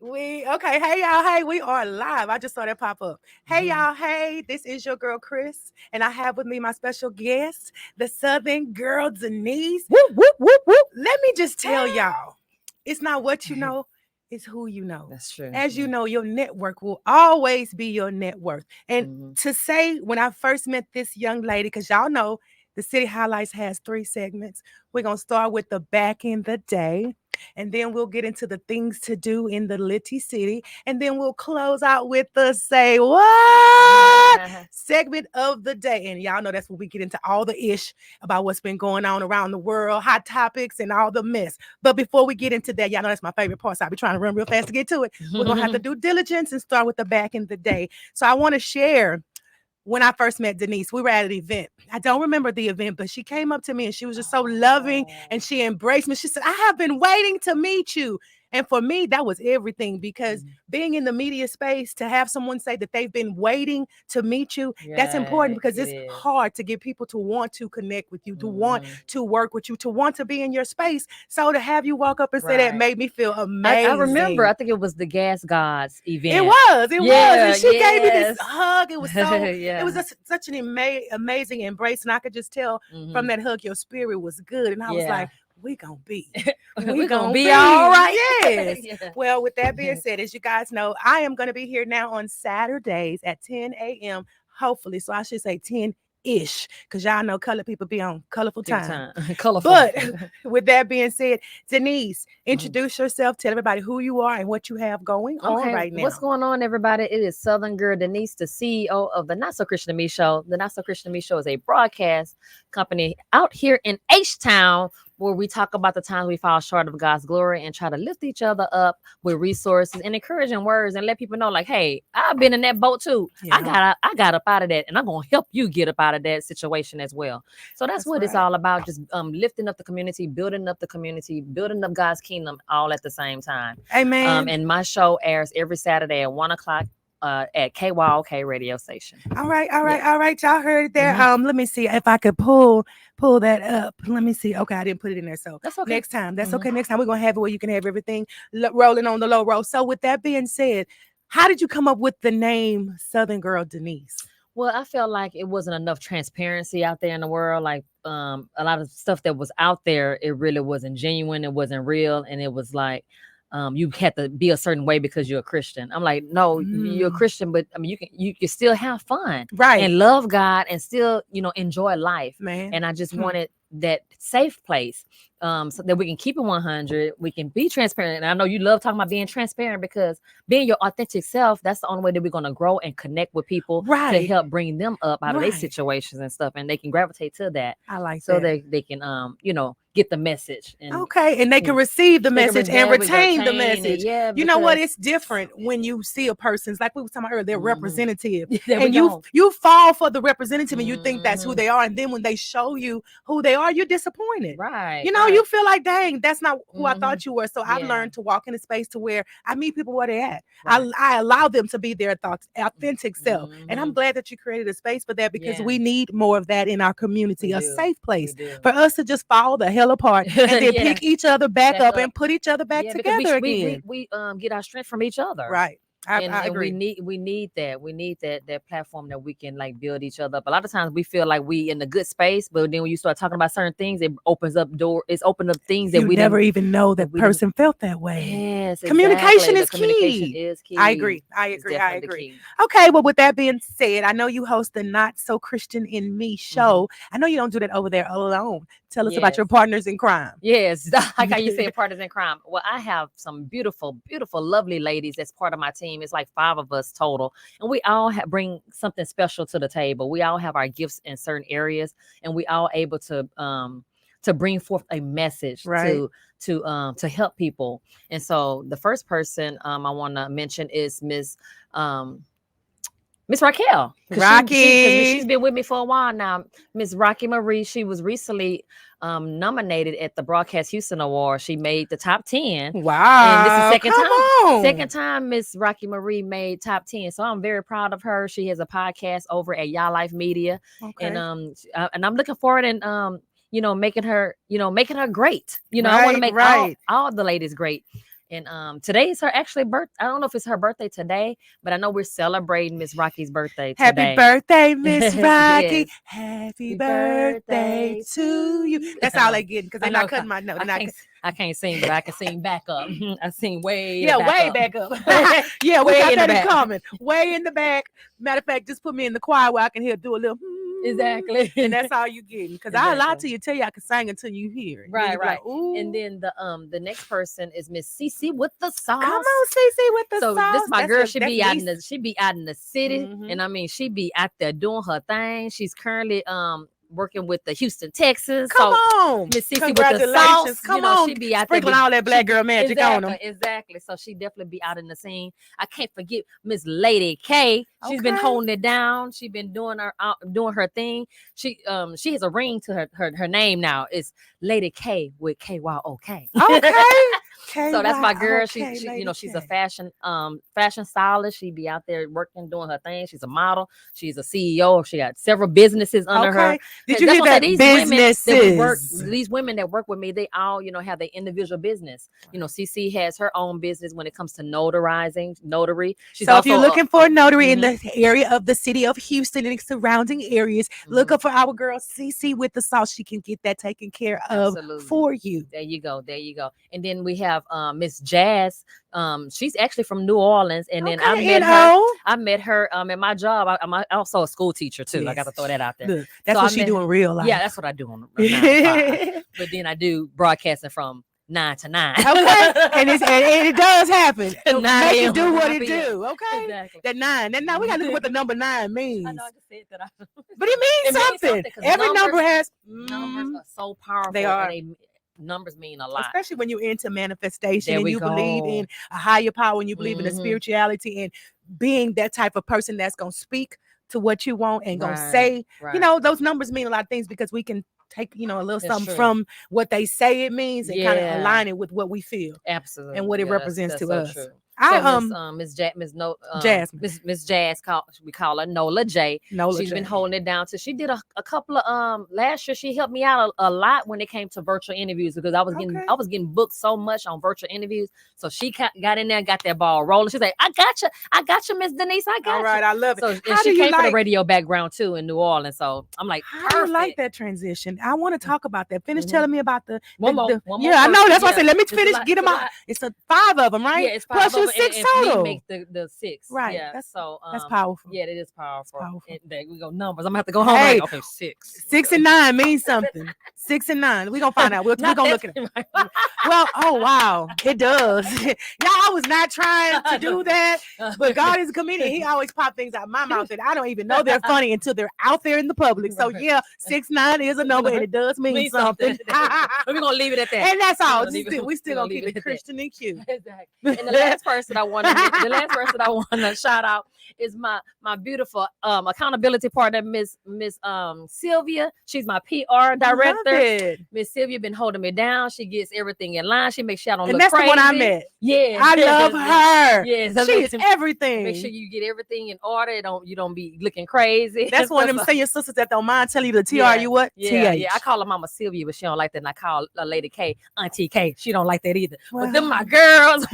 Okay. Hey y'all. Hey, we are live. I just saw that pop up. Hey y'all. Hey, this is your girl Chris, and I have with me my special guest, the Southern girl Denise. Whoop, whoop, whoop, whoop. Let me just tell y'all, it's not what you know, it's who you know. That's true. As you know, your network will always be your net worth. And Mhm. to say when I first met this young lady, because y'all know the City Highlights has 3 segments. We're gonna start with the back in the day. And then we'll get into the things to do in the Litty City. And then we'll close out with the say what segment of the day. And y'all know that's when we get into all the ish about what's been going on around the world, hot topics, and all the mess. But before we get into that, y'all know that's my favorite part. So I'll be trying to run real fast to get to it. We're gonna have to do diligence and start with the back in the day. So I want to share when I first met Denise. We were at an event. I don't remember the event, but she came up to me and she was just so loving and she embraced me. She said, I have been waiting to meet you. And for me, that was everything because being in the media space, to have someone say that they've been waiting to meet you, that's important because it's hard to get people to want to connect with you, to want to work with you, to want to be in your space. So to have you walk up and say that made me feel amazing. I remember, I think it was the Gas Gods event. It was. And she gave me this hug. It was so, it was such an amazing embrace. And I could just tell from that hug, your spirit was good. And I was like, we gonna be all right. Yes. Well, with that being said, as you guys know, I am going to be here now on Saturdays at 10 a.m. Hopefully, so I should say 10-ish, because y'all know colored people be on colorful time. Colorful. But with that being said, Denise, introduce yourself. Tell everybody who you are and what you have going on right now. What's going on, everybody? It is Southern Girl Denise, the CEO of the Not So Christian to Me Show. The Not So Christian to Me Show is a broadcast company out here in H-Town, where we talk about the times we fall short of God's glory and try to lift each other up with resources and encouraging words and let people know, like, hey, I've been in that boat too. Yeah. I got up out of that, and I'm gonna help you get up out of that situation as well. So that's what it's all about, just lifting up the community, building up God's kingdom all at the same time. Amen. And my show airs every Saturday at 1 o'clock at KYOK radio station. All right. Y'all heard it there. Let me see if I could pull that up. Let me see. Okay, I didn't put it in there. So that's okay. Next time. That's okay. Next time we're gonna have it where you can have everything rolling on the low roll. So with that being said, how did you come up with the name Southern Girl Denise? Well, I felt like it wasn't enough transparency out there in the world. Like a lot of stuff that was out there, it really wasn't genuine. It wasn't real. And it was like, you had to be a certain way because you're a Christian. I'm like, no, you're a Christian, but I mean, you can still have fun, right, and love God and still, enjoy life, man. And I just wanted that safe place, so that we can keep it 100. We can be transparent. And I know you love talking about being transparent, because being your authentic self, that's the only way that we're going to grow and connect with people, to help bring them up out of their situations and stuff, and they can gravitate to that. I like so that. they can get the message, and and they can receive the message and retain the message. Yeah, you know what? It's different when you see a person's, like we were talking about earlier, they're representative, and you fall for the representative, and you think that's who they are, and then when they show you who they are, you're disappointed. Right. You feel like, dang, that's not who I thought you were. So I've learned to walk in a space to where I meet people where they're at. Right. I allow them to be their authentic self, and I'm glad that you created a space for that, because we need more of that in our community, a safe place for us to just fall the hell apart and then pick each other back up and put each other back together again. We get our strength from each other. Right. I agree. We need that platform that we can like build each other up. A lot of times we feel like we in a good space, but then when you start talking about certain things, it opens up things that we never even know that person felt that way. Yes, communication is communication is key. I agree. Okay, well, with that being said, I know you host the Not So Christian in Me show. I know you don't do that over there alone. Tell us about your partners in crime. Yes, like how you say partners in crime. Well, I have some beautiful, beautiful, lovely ladies that's part of my team. It's like 5 of us total, and we all bring something special to the table. We all have our gifts in certain areas, and we all able to bring forth a message to help people. And so the first person I want to mention is Miss Raquel. She's been with me for a while now. Miss Rocky Marie. She was recently nominated at the Broadcast Houston Award. She made the top 10. Wow. And this is second time Miss Rocky Marie made top 10. So I'm very proud of her. She has a podcast over at Y'all Life Media. Okay. And I'm looking forward and making her great. I want to make all the ladies great. And today is her actually birth. I don't know if it's her birthday today, but I know we're celebrating Miss Rocky's birthday Happy today. birthday, Miss Rocky. Yes. Happy Happy birthday to you. That's all they getting because I they're know, not cutting my note. They're not I can't sing, but I can sing back up. I sing way yeah, way up. back up. Yeah, we Way got in the that in back. common. Way in the back. Matter of fact, just put me in the choir where I can hear do a little Exactly. and that's all you getting. Because I lie to Exactly. you, tell you I can sing until you hear it. Then Right, you be like, right. And ooh. then the next person is Miss Cece with the sauce. Come on, Cece with the So sauce. this my That's girl. the- She that's be out in Lisa. the city, Mhm. and I mean she be out there doing her thing. She's currently working with the Houston Texans. Come so on. Miss Cece with the Congratulations. sauce, Come on. she be out Sprinkling there all that black she be- girl magic on them. Exactly. So she definitely be out in the scene. I can't forget Miss Lady K. She's been Okay. holding it down. She's been doing her thing. She has a ring to her name now. It's Lady K with KYOK. Okay. So that's my girl. KYOK, She Lady she's K. a fashion stylist. She be out there working, doing her thing. She's a model. She's a CEO. She got several businesses under her. Okay. Did you That's hear what I'm that? saying, Businesses. these women that work with me, they all, have their individual business. CC has her own business when it comes to notary. She's So if you're also looking for a notary in mhm. the area of the city of Houston and surrounding areas, look Mhm. up for our girl CC with the sauce. She can get that taken care of Absolutely. for you. There you go. And then we have Miss Jazz. She's actually from New Orleans. And then I met her at my job. I'm also a school teacher too. I got to throw that out there. Look, that's So what I she met do her- in real life. Yeah, that's what I do on 9 to 5. But then I do broadcasting from 9 to 9. Okay. and it does happen. It'll 9 make it a.m. do what 9 it p.m. do. Okay. Exactly. That 9. Then now we gotta look at what the number 9 means. I know I just said that. But it means something. 'cause Every number has numbers are so powerful. They are. And numbers mean a lot. especially when you're into manifestation There and we you believe in go. a higher power and you believe in the Mhm. spirituality and being that type of person that's gonna speak to what you want and gonna Right, say, right. those numbers mean a lot of things because we can take, a little That's something true. from what they say it means and kind of Yeah. align it with what we feel Absolutely. and what it Yeah, represents that's to so us. true. I So Miss Jasmine. Miss Jazz, we call her Nola J. Nola She's J. been holding it down. So she did a couple of last year. She helped me out a lot when it came to virtual interviews because I was getting booked so much on virtual interviews. So she got in there and got that ball rolling. She's like, I got you, Miss Denise. I got All right, you. I love it. So and How she do you came from the like- radio background too in New Orleans. So I'm like, How perfect. do you like that transition? I want to talk about that. Finish Mhm. telling me about the One more yeah, I know. That's why I person. said let me It's a finish. lot- Get them it's a out. lot. It's 5 of them, right? Yeah, it's 5 Plus of you them, 6 and me total. make the 6. Right. Yeah. That's so that's powerful. Yeah, it is powerful. powerful. And there we go. Numbers. I'm gonna have to go home. Hey, okay, 6. 6 and 9 means something. 6 and 9. We're gonna find out. We're gonna look at it. Well, oh wow, it does. Y'all, I was not trying to do that, but God is a comedian. He always pop things out of my mouth that I don't even know they're funny until they're out there in the public. So Right. yeah, 6 9 is a number and it does mean something. We're gonna leave it at that. And that's all. We're gonna leave it- We still we're gonna gonna keep leave it it at that. Christian and cute. Exactly. And the last person I want to shout out is my beautiful accountability partner, Miss Sylvia. She's my PR director. Miss Sylvia been holding me down. She gets everything in line. She makes sure I don't And look that's crazy. the one I met. Yeah, I love her. Yes, She is everything. Make sure you get everything in order. You don't be looking crazy. That's one of them senior sisters that don't mind telling you the TR. Yeah, You what? Yeah, TH. yeah. I call her Mama Sylvia, but she don't like that. And I call Lady K Auntie K. She don't like that either. Well, but them my girls.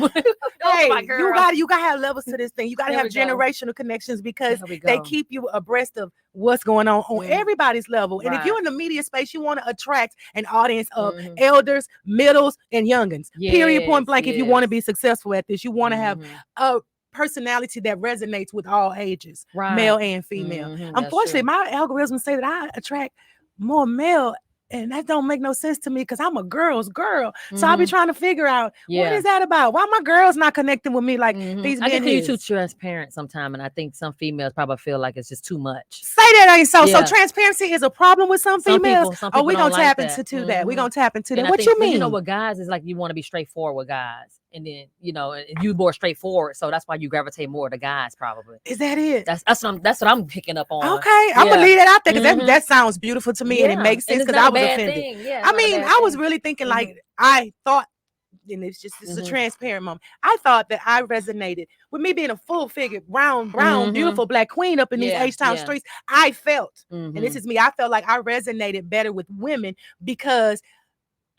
Hey, my girls. you gotta have levels to this thing. You gotta There have we go. generational connections because There we they go. keep you abreast of what's going on Mhm. everybody's level. And if Right. you're in the media space, you want to attract an audience of Mhm. elders, middles, and youngins. Period. Point Yes, blank. If you want to yes. be successful at this, you want to have Mhm. a personality that resonates with all ages, Right. male and female. Mhm, that's Unfortunately, true. my algorithms say that I attract more male. And that don't make no sense to me because I'm a girl's girl. So I'll be Mhm. trying to figure out what Yeah. is that about? Why my girls not connecting with me like Mhm. these I men think you're is? too transparent sometimes, and I think some females probably feel like it's just too much. Say that ain't so. Yeah. So transparency is a problem with some females. Some Oh, we don't gonna tap like that. into that. We Mhm. gonna tap into that. And I What think, you mean? You know, with guys is like you want to be straightforward with guys, and then and you more straightforward, so that's why you gravitate more to guys. Probably Is that it? that's what I'm picking up on. Okay, I'm gonna Yeah. leave that out there because Mhm. that sounds beautiful to me and it Yeah, makes sense it's because not I a was bad offended. thing. Yeah, it's I not a mean, bad I was thing. really thinking like Mhm. I thought, and it's just a Mhm. transparent moment. I thought that I resonated with me being a full figure, brown, Mhm. beautiful black queen up in these Yeah, H-Town yeah. streets. I felt, and this Mhm. is me, I felt like I resonated better with women because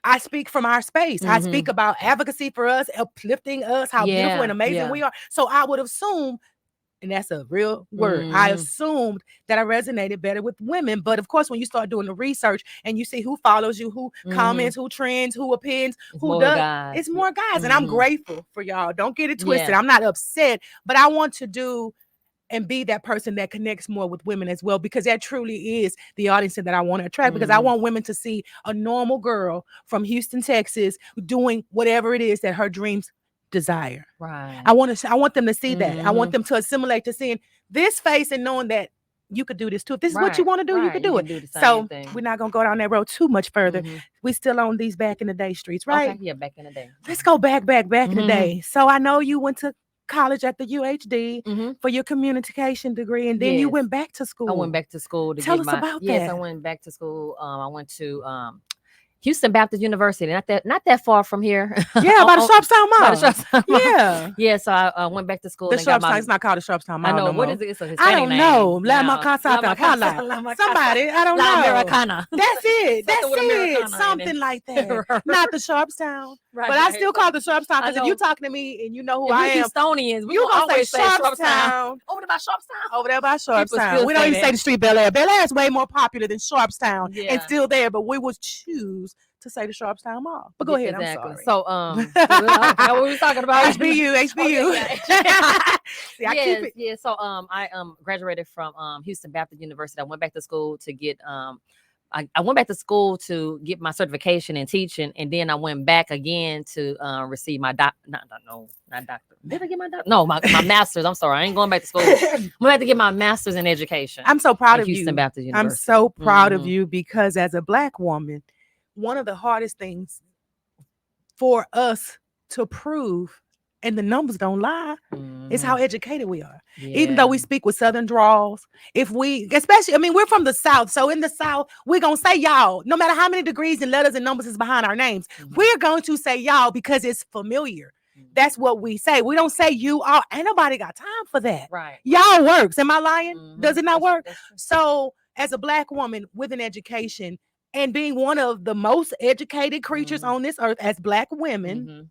I speak from our space. I speak Mhm. about advocacy for us, uplifting us, how beautiful and Yeah, amazing yeah. we are. So I would assume, and that's a real word, I Mhm. assumed that I resonated better with women. But of course, when you start doing the research and you see who follows you, who Mhm. comments, who trends, who opines, It's who more does, guys. it's more guys. And I'm Mhm. grateful for y'all. Don't get it twisted. Yeah. I'm not upset, but I want to do and be that person that connects more with women as well, because that truly is the audience that I want to attract, because I Mhm. want women to see a normal girl from Houston, Texas, doing whatever it is that her dreams desire. Right. I want them to see that. I want Mhm. them to assimilate to seeing this face and knowing that you could do this too. If this is what you Right, want to do, you right. could You do can it. do the same So thing. we're not gonna go down that road too much further. Mhm. We still on these back in the day streets, right? Okay, yeah, back in the day. Let's go back in the Mhm. day. So I know you went to college at the UHD Mhm. for your communication degree, and then you Yes. went back to school. I went back to school to Tell get us my about yes, I that. went back to school. I went to Houston Baptist University, not that far from here. Yeah, by the On- Sharpstown by the Mall. Sharpstown Mall. Yeah. Yeah, so I went back to school The and got my. Sharpstown, it's not called the Sharpstown I Mall know no what more. is it? It's a I Hispanic don't name. know. La now. Macasa, La Macasa, Hala. La Macasa. Somebody, I don't La know. Americana. That's it. That's Something with it. Americana in it. Something like that. Not the Sharpstown. Right, But I right, still right. call it the Sharpstown, I because if you know. talking to me and you know who If I we am, Houstonians, we you gonna gonna always say say Sharpstown. Sharpstown. Over there by Sharpstown. Over there by People Sharpstown. still We don't say even say that. the street Bel Air. Bel Air is way more popular than Sharpstown and Yeah. still there, but we would choose to say the Sharpstown Mall. But go ahead, Exactly. I'm sorry. So I forgot what we were talking about. HBU. Okay, yeah. See, I keep it. Yeah. So I graduated from Houston Baptist University. I went back to school to get I went back to school to get my certification in teaching, and then I went back again to receive my not doctor. Did I get my doctor? No, my master's. I'm sorry, I ain't going back to school. I'm about to get my master's in education. I'm so proud at of Houston you. Baptist I'm University. so proud of Mhm. you, because as a Black woman, one of the hardest things for us to prove, and the numbers don't lie, is how Mhm. educated we are. Even though we Yeah. speak with Southern draws, if we, especially, I mean, we're from the South. So in the South, we're going to say y'all, no matter how many degrees and letters and numbers is behind our names. Mhm. We're going to say y'all because it's familiar. That's what we say. We don't say you all. Ain't nobody got time for that. Right. Y'all works. Am I lying? Mhm. Does it not That's- work? that's true. So as a Black woman with an education and being one of the most educated creatures Mhm. on this earth as Black women, Mhm.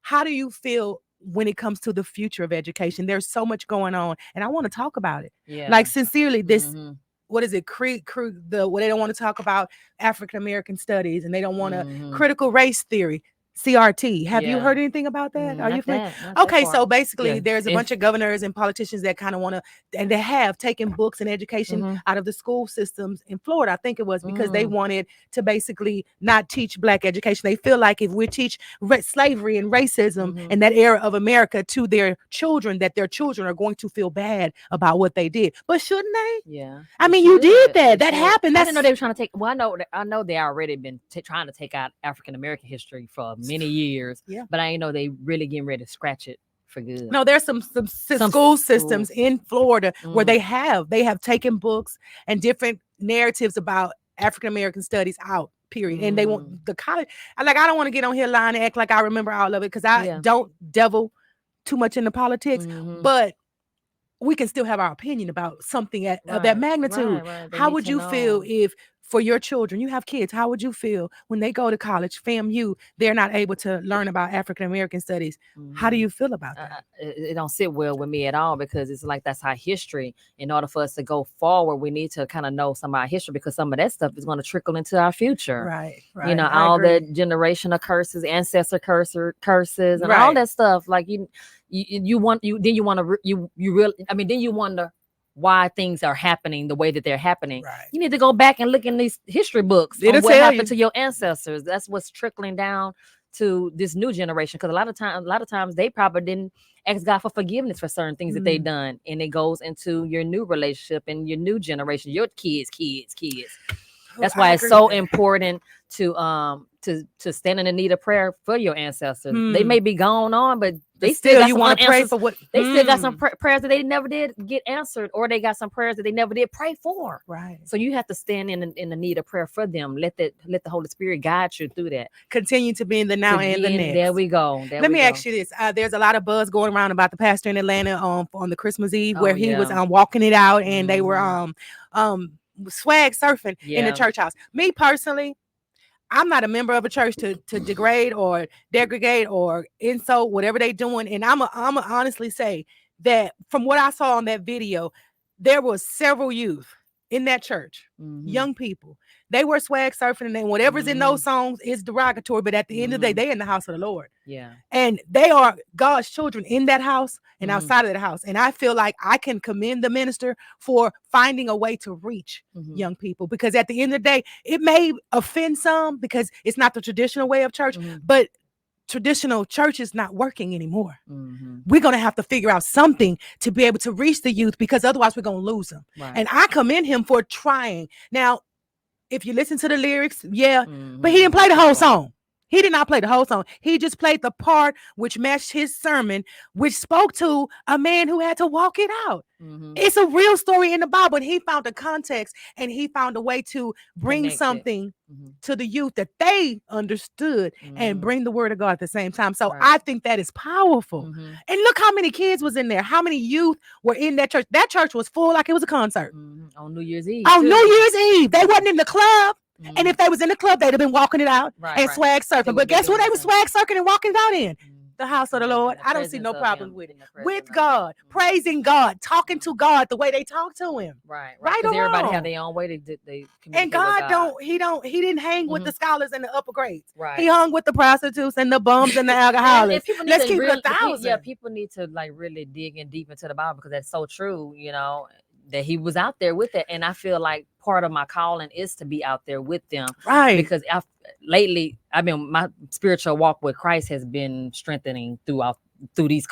how do you feel when it comes to the future of education? There's so much going on, and I want to talk about it. Yeah. Like, sincerely, this, Mhm. what is it? What they don't want to talk about African American studies, and they don't want to Mhm. critical race theory. CRT. Have you Yeah. heard anything about that? Are you Not familiar? that. Not that Okay, far. so basically, Yeah, there's a it's- bunch of governors and politicians that kind of want to, and they have taken books and education Mhm. out of the school systems in Florida. I think it was because they Mm. wanted to basically not teach Black education. They feel like if we teach slavery and racism Mhm. and that era of America to their children, that their children are going to feel bad about what they did. But shouldn't they? Yeah. I they mean, you did should. that. They That should. happened. I didn't know That's they were trying to take. Well, I know they already been trying to take out African American history for many years. Yeah. But I didn't know they really getting ready to scratch it for good. no. There's some school systems in Florida where Mm. they have taken books and different narratives about African American studies out. Period. And they want the college. I don't want to get on here lying and act like I remember all of it, because I Yeah. don't devil too much into politics. Mhm. But we can still have our opinion about something of that Right, magnitude. right. They How need would to you feel know. if, for your children, you have kids, how would you feel when they go to college, FAMU, they're not able to learn about African American studies? How do Mhm. you feel about that? It don't sit well with me at all, because it's like that's our history. In order for us to go forward, we need to kind of know some of our history, because some of that stuff is going to trickle into our future. Right. You know, I all agree. the generational curses, ancestor curses, and all Right. that stuff. Like you want then you wonder why things are happening the way that they're happening. Right. You need to go back and look in these history books It'll on what tell happened you. to your ancestors. That's what's trickling down to this new generation, because a lot of times they probably didn't ask God for forgiveness for certain things that they done, and it goes into your new relationship and your new generation, your kids. That's why it's so important to stand in the need of prayer for your ancestors. They may be gone on, but they still got you some want to pray unanswered. for what They still got some prayers that they never did get answered, or they got some prayers that they never did pray for. right. So you have to stand in the need of prayer for them. Let the Holy Spirit guide you through that. Continue to be in the now and the next. There we go. Let me ask you this: there's a lot of buzz going around about the pastor in Atlanta on the Christmas Eve, where he was walking it out, and they were swag surfing in the church house. Me personally, I'm not a member of a church to degrade or degrade or insult whatever they doing. And I'm honestly say that from what I saw on that video, there was several youth in that church, young people. They were swag surfing, and whatever's in those songs is derogatory. But at the end of the day, they in the house of the Lord. Yeah. And they are God's children in that house and outside of the house. And I feel like I can commend the minister for finding a way to reach young people, because at the end of the day, it may offend some because it's not the traditional way of church, but traditional church is not working anymore. We're going to have to figure out something to be able to reach the youth, because otherwise we're going to lose them. Right. And I commend him for trying. Now, if you listen to the lyrics, but he didn't play the whole song. He did not play the whole song. He just played the part which matched his sermon, which spoke to a man who had to walk it out. It's a real story in the Bible, and he found a context, and he found a way to bring something to the youth that they understood and bring the word of God at the same time. So I think that is powerful. And look how many kids was in there. How many youth were in that church? That church was full like it was a concert. On New Year's Eve. On New Year's Eve. They wasn't in the club. And if they was in the club, they'd have been walking it out and swag surfing. But guess what they was swag surfing and walking it out in? The house of the Lord. I don't see no problem with it. With God, praising God, talking to God the way they talk to him. Right. Because everybody have their own way they communicate. And God he didn't hang with the scholars and the upper grades. Right. He hung with the prostitutes and the bums and the alcoholics. Let's keep it 1,000. Yeah, people need to like really dig in deep into the Bible, because that's so true, you know, that he was out there with it. And I feel like part of my calling is to be out there with them. Right. Because lately, my spiritual walk with Christ has been strengthening through these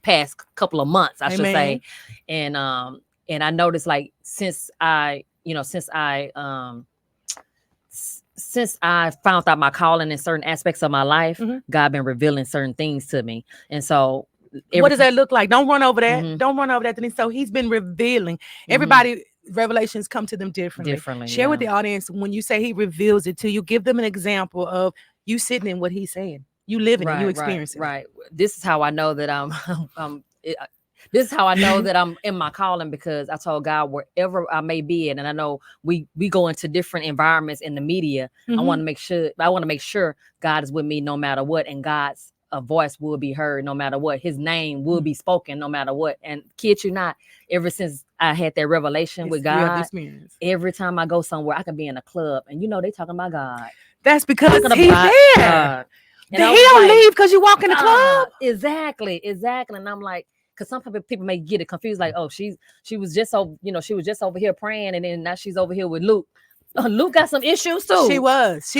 past couple of months, I should say. And I noticed, like, since I found out my calling in certain aspects of my life, God been revealing certain things to me. And so what does that look like? Don't run over that. Don't run over that, Denise. So he's been revealing. Everybody, revelations come to them differently. Share with the audience, when you say he reveals it to you, give them an example of you sitting in what he's saying. You living it, you experiencing it. Right. This is how I know that this is how I know that I'm in my calling, because I told God, wherever I may be in, and I know we go into different environments in the media. I want to make sure God is with me no matter what, and God's a voice will be heard no matter what. His name will be spoken no matter what. And kid you not, ever since I had that revelation with God, every time I go somewhere, I can be in a club and they talking about God. That's because he's there. He don't leave because you walk in the club. Exactly. And I'm like, because some people may get it confused, like, oh, she was just over here praying, and then now she's over here with Luke. Luke got some issues too. She was,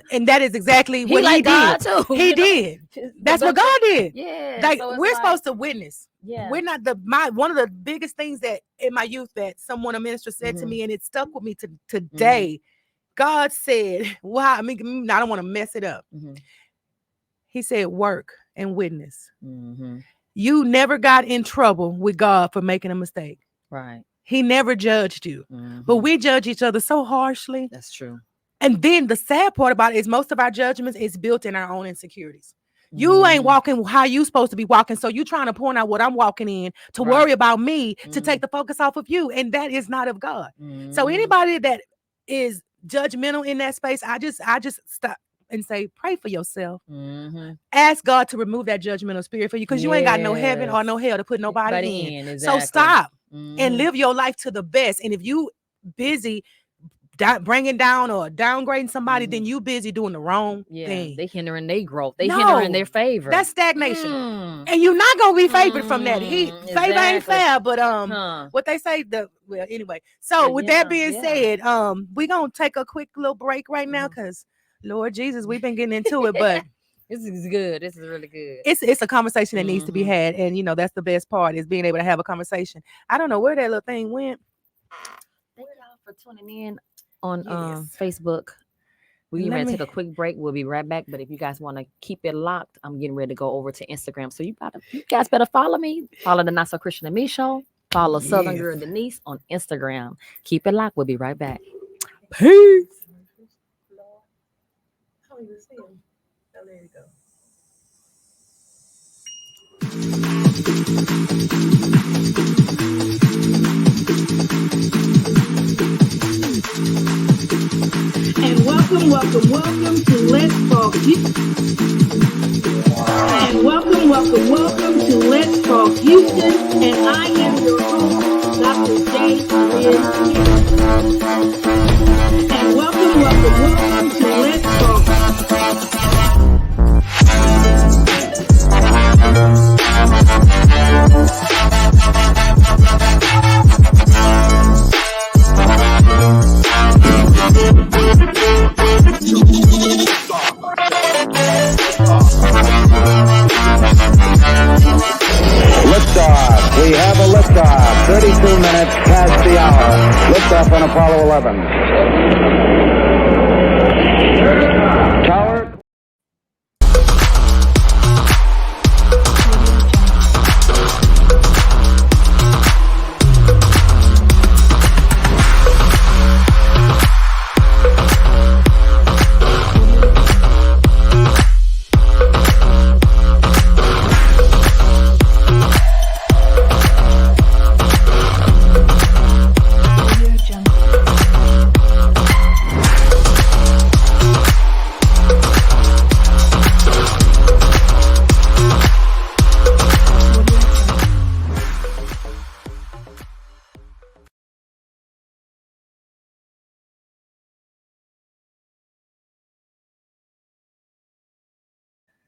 and that is exactly what he did. Too, he did. That's what God did. Yeah, like we're supposed to witness. Yeah, we're not one of the biggest things that in my youth that a minister said to me, and it stuck with me to today. God said, "Wow, I don't want to mess it up." He said, "Work and witness." You never got in trouble with God for making a mistake. Right. He never judged you, but we judge each other so harshly. That's true. And then the sad part about it is most of our judgments is built in our own insecurities. You ain't walking how you supposed to be walking. So you trying to point out what I'm walking in to worry about me, to take the focus off of you. And that is not of God. So anybody that is judgmental in that space, I just stop and say, pray for yourself. Ask God to remove that judgmental spirit for you, because you ain't got no heaven or no hell to put nobody in. Exactly. So stop and live your life to the best. And if you busy bringing down or downgrading somebody, then you busy doing the wrong thing. They hindering their growth. They hindering their favor. That's stagnation. And you're not gonna be favored from that. Favor ain't fair, but what they say, anyway. So with that being said, we're gonna take a quick little break right now, because Lord Jesus, we've been getting into it, but this is good. This is really good. It's a conversation that needs to be had. And that's the best part, is being able to have a conversation. I don't know where that little thing went. Thank y'all for tuning in on Facebook. We're going to take a quick break. We'll be right back. But if you guys want to keep it locked, I'm getting ready to go over to Instagram. So you guys better follow me. Follow the Not So Christian and Me Show. Follow Southern Girl Denise on Instagram. Keep it locked. We'll be right back. Peace. There you go. And welcome welcome to Let's Talk Houston. And welcome to Let's Talk Houston. And I am your host, Dr. J. Liz King. And welcome to Let's Talk. Liftoff. We have a liftoff. 32 minutes past the hour. Liftoff on Apollo 11. Tower.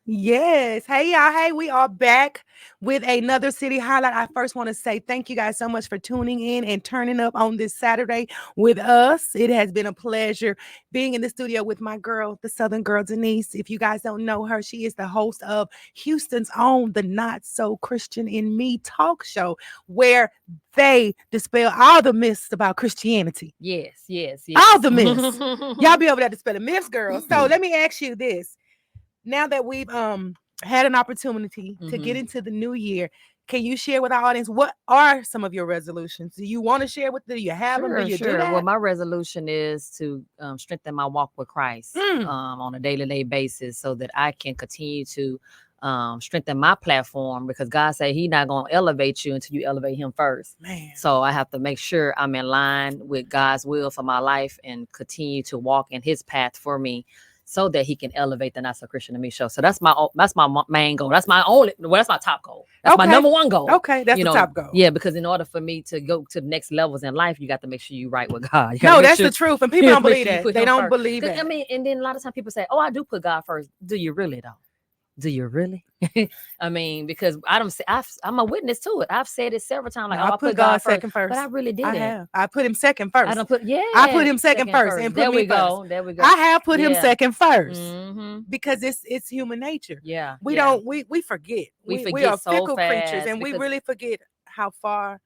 Yes. Hey, y'all. Hey, we are back with another city highlight. I first want to say thank you guys so much for tuning in and turning up on this Saturday with us. It has been a pleasure being in the studio with my girl, the Southern girl, Denise. If you guys don't know her, she is the host of Houston's own The Not So Christian in Me talk show, where they dispel all the myths about Christianity. Yes. All the myths. Y'all be over there to dispel the myths, girl. So let me ask you this. Now that we've had an opportunity to get into the new year, can you share with our audience what are some of your resolutions? Do you want to share with them? Do you have them? Do you do that? Well, my resolution is to strengthen my walk with Christ on a daily basis so that I can continue to strengthen my platform, because God said He's not going to elevate you until you elevate Him first. Man. So I have to make sure I'm in line with God's will for my life and continue to walk in His path for me, so that He can elevate the Not So Christian in Me show. So that's my main goal. That's my top goal. That's my number one goal. Okay, that's the top goal. Yeah, because in order for me to go to the next levels in life, you got to make sure you're right with God. No, that's the truth. And people don't believe that. They don't believe it. I mean, and then a lot of times people say, "Oh, I do put God first." Do you really though? Do you really? I mean, because I'm a witness to it. I've said it several times. Like, I put God second first. But I really didn't. I put Him second first. I put Him second first. And there put we me go. first. There we go. I have put Him second first. Mm-hmm. Because it's human nature. Yeah. We forget. We forget are so fickle fast creatures, and we really forget how far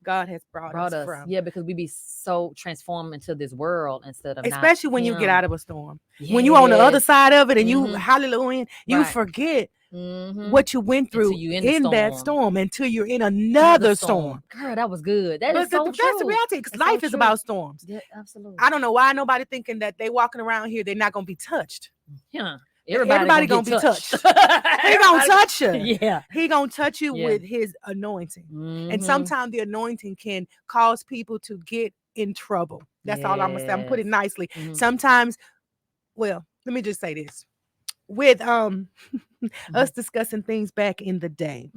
God has brought us from. Yeah, because we be so transformed into this world instead of especially when you get out of a storm. When you're on the other side of it and you hallelujah, you forget what you went through in that storm until you're in another storm. Girl, that was good. That's the reality, because life is about storms. Yeah, absolutely. I don't know why nobody thinking that they walking around here, they're not going to be touched. Yeah. Everybody gonna be touched. He gonna touch you. Yeah. He gonna touch you with His anointing. And sometimes the anointing can cause people to get in trouble. That's all I'm gonna say. I'm putting it nicely. Sometimes, well, let me just say this. With us discussing things back in the day.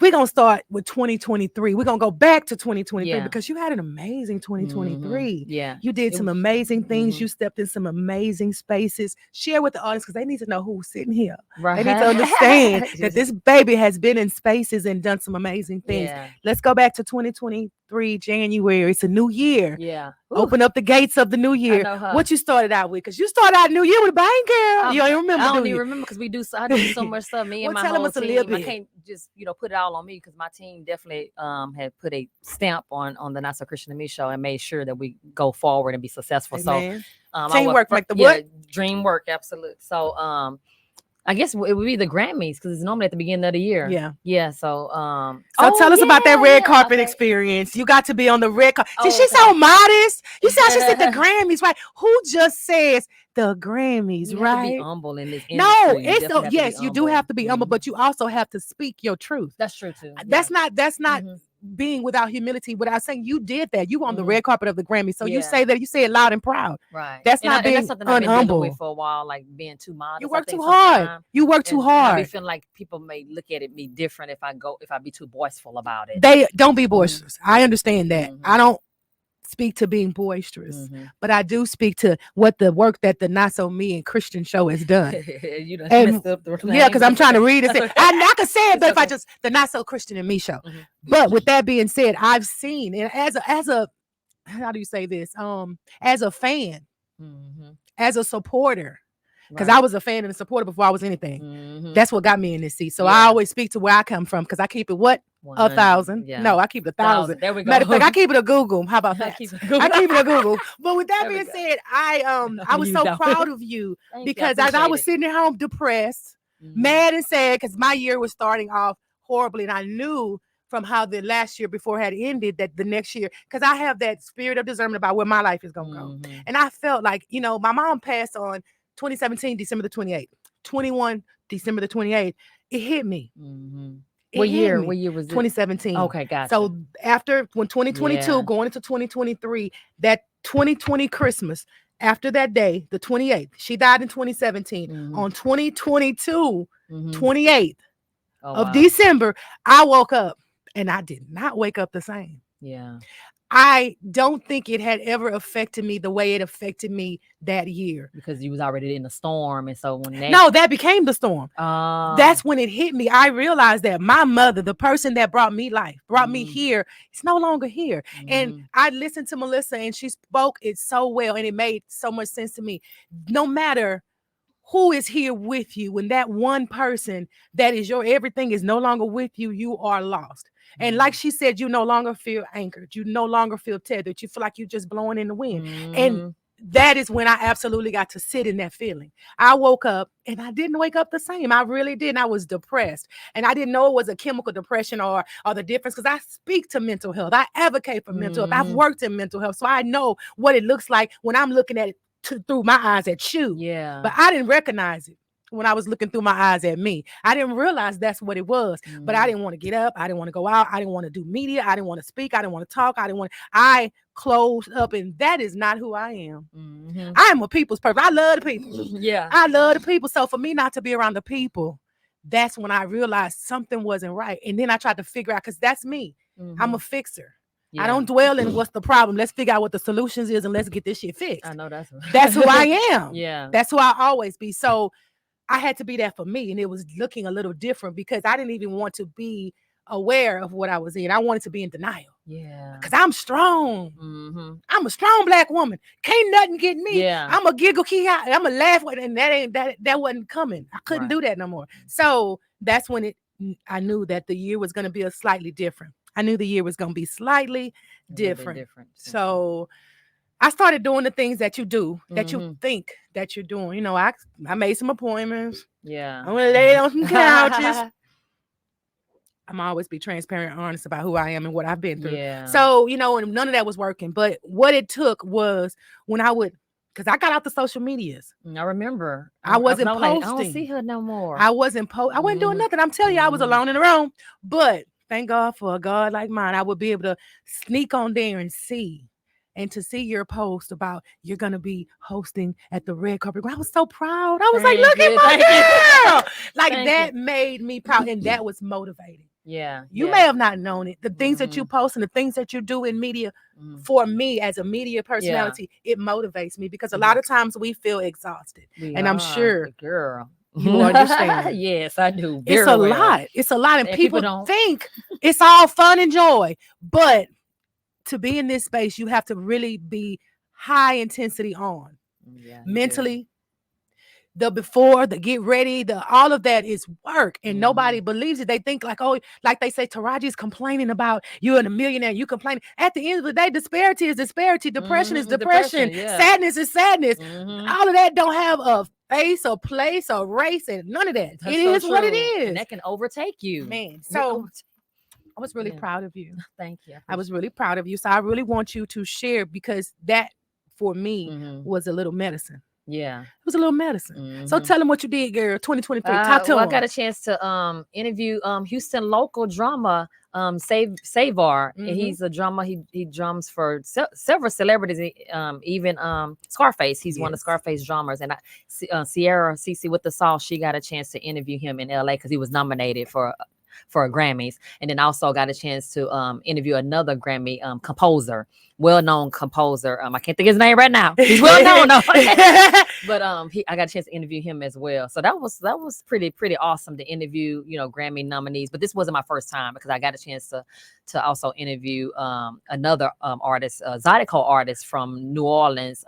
We're going to start with 2023. We're going to go back to 2023 because you had an amazing 2023. Yeah. You did some amazing things. You stepped in some amazing spaces. Share with the audience, because they need to know who's sitting here. Right. They need to understand that this baby has been in spaces and done some amazing things. Yeah. Let's go back to 2023, January. It's a new year. Yeah. Open up the gates of the new year. What you started out with? Because you started out new year with a bang, girl. You don't remember? I don't even remember, because I do so much stuff. Me and my whole team. I can't just put it all on me, because my team definitely had put a stamp on the Not So Christian in Me show and made sure that we go forward and be successful. Amen. So teamwork make the what? Dream work, absolute. So I guess it would be the Grammys, because it's normally at the beginning of the year. Yeah. So tell us about that red carpet experience. You got to be on the red carpet. See, she's so modest. You see how she said the Grammys, right? Who just says the Grammys, right? Have to be humble in this industry. No, it's yes, you do have to be humble, but you also have to speak your truth. That's true too. That's not being without humility without saying you did that. You on the Mhm. red carpet of the Grammy. So you Yeah. say that, you say it loud and proud. Right. That's And not and being that's something I've been dealing unhumble. with for a while, like being too modest. You I work think too hard. sometimes. You work too And I be hard. feeling like people may look at me different if I be too boisterous about it. They don't be boisterous. I understand that. Mhm. I don't speak to being boisterous, Mhm. but I do speak to what the work that the Not So Me and Christian show has done. You done And- messed up the Yeah, because I'm name. trying to read it. I can say it, It's but if I okay. just the Not So Christian and Me show. Mhm. But with that being said, I've seen, and as a how do you say this? As a fan, Mhm. as a supporter, because Right. I was a fan and a supporter before I was anything. Mhm. That's what got me in this seat. So I Yeah. always speak to where I come from because I keep it what? 100. 1,000. Yeah. No, I keep it 1,000. There we go. Matter of fact, I keep it a Google. How about I that? keep it I keep it a Google. But with that There we being go. said, I was You so know. proud of you Thank you, because as I appreciate was it. sitting at home depressed, Mhm. mad and sad because my year was starting off horribly, and I knew from how the last year before had ended that the next year, because I have that spirit of discernment about where my life is gonna go, Mhm. and I felt like my mom passed on 2017 December the 28th, 21 December the 28th. It hit me. Mhm. It What hit year? me. What year was it? 2017. Okay, gotcha. So after when 2022 Yeah. going into 2023, that 2020 Christmas, after that day, the 28th, she died in 2017. Mhm. On 2022, Mhm. 28th Oh, of wow. December, I woke up and I did not wake up the same. Yeah. I don't think it had ever affected me the way it affected me that year. Because you was already in the storm, and so when that No, that became the storm. Oh. That's when it hit me. I realized that my mother, the person that brought me life, brought me Mhm. here, it's no longer here. And Mhm. I listened to Melissa and she spoke it so well and it made so much sense to me. No matter who is here with you, when that one person that is your everything is no longer with you, you are lost. And like she said, you no longer feel anchored. You no longer feel tethered. You feel like you're just blowing in the wind. And Mhm. that is when I absolutely got to sit in that feeling. I woke up and I didn't wake up the same. I really didn't. I was depressed. And I didn't know it was a chemical depression or the difference because I speak to mental health. I advocate for mental health. I've Mhm. worked in mental health. So I know what it looks like when I'm looking at it through my eyes at you. Yeah. But I didn't recognize it when I was looking through my eyes at me. I didn't realize that's what it was. But I Mhm. didn't want to get up. I didn't want to go out. I didn't want to do media. I didn't want to speak. I didn't want to talk. I closed up, and that is not who I am. Mhm. I am a people's person. I love the people. Yeah. I love the people. So for me not to be around the people, that's when I realized something wasn't right. And then I tried to figure out, because that's me. I'm a Mhm. fixer. Yeah. I don't dwell in what's the problem. Let's figure out what the solutions is and let's get this shit fixed. I know that's That's who I am. Yeah. That's who I always be. So I had to be that for me. And it was looking a little different because I didn't even want to be aware of what I was in. I wanted to be in denial Yeah. because I'm strong. Mhm. I'm a strong black woman. Can't nothing get me. Yeah. I'm a giggle key out. I'm a laugh with, and that wasn't coming. I couldn't Right. do that no more. So that's when I knew that the year was going to be a slightly different. I knew the year was going to be slightly A little bit different. So So I started doing the things that you do, that you Mhm. think that you're doing. You know, I made some appointments. yeah. I'm gonna lay on some couches. I'm always be transparent and honest about who I am and what I've been through. Yeah. So, and none of that was working. But what it took was when because I got out the social medias. I remember. I wasn't was like, I don't posting. see her no more. I wasn't I wasn't doing Mhm. nothing. I'm telling you, I was Mhm. alone in the room. But thank God for a God like mine. I would be able to sneak on there and see. And to see your post about you're gonna be hosting at the red carpet. I was so proud. I was like, Thank look you, at my thank you. girl. Like Thank that made me proud. And that was motivating. Yeah. You yeah. may have not known it. The things that you Mhm. post and the things that you do in media, Mhm. for me as a media personality, it motivates me because a Mhm. lot of times we feel exhausted. We And I'm are, sure girl, you understand. Yes, I do. It's very a well. lot. It's a lot. And And people people don't- think it's all fun and joy. But to be in this space, you have to really be high intensity on. Yeah, you do. Mentally, the before, the get ready, all of that is work, and nobody believes it. They think like, oh, like they say, Taraji's complaining about you and a millionaire. You complaining. At the end of the day, disparity is disparity. Depression is Mhm, depression. yeah. Sadness is sadness. Mhm. All of that don't have a face, a place, a race, and none of that. That's It so is what it true. is, And that can overtake you. man. You So overtake- I was really Yeah. proud of you. Thank you. I was really proud of you. So I really want you to share because that for me Mhm. was a little medicine. Yeah. It was a little medicine. So Mhm. tell them what you did, girl. 2023. Talk to Well, I them. got a chance to interview Houston local drummer Savar. And Mhm. he's a drummer. He drums for several celebrities. Even Scarface. He's one of Yes. Scarface drummers. And Sierra CC with the Sauce. She got a chance to interview him in LA because he was nominated for Grammys, and then also got a chance to interview another Grammy composer, well-known composer. I can't think of his name right now. He's well known though. But I got a chance to interview him as well. So that was pretty awesome to interview, Grammy nominees. But this wasn't my first time because I got a chance to also interview another artist, Zydeco artist from New Orleans.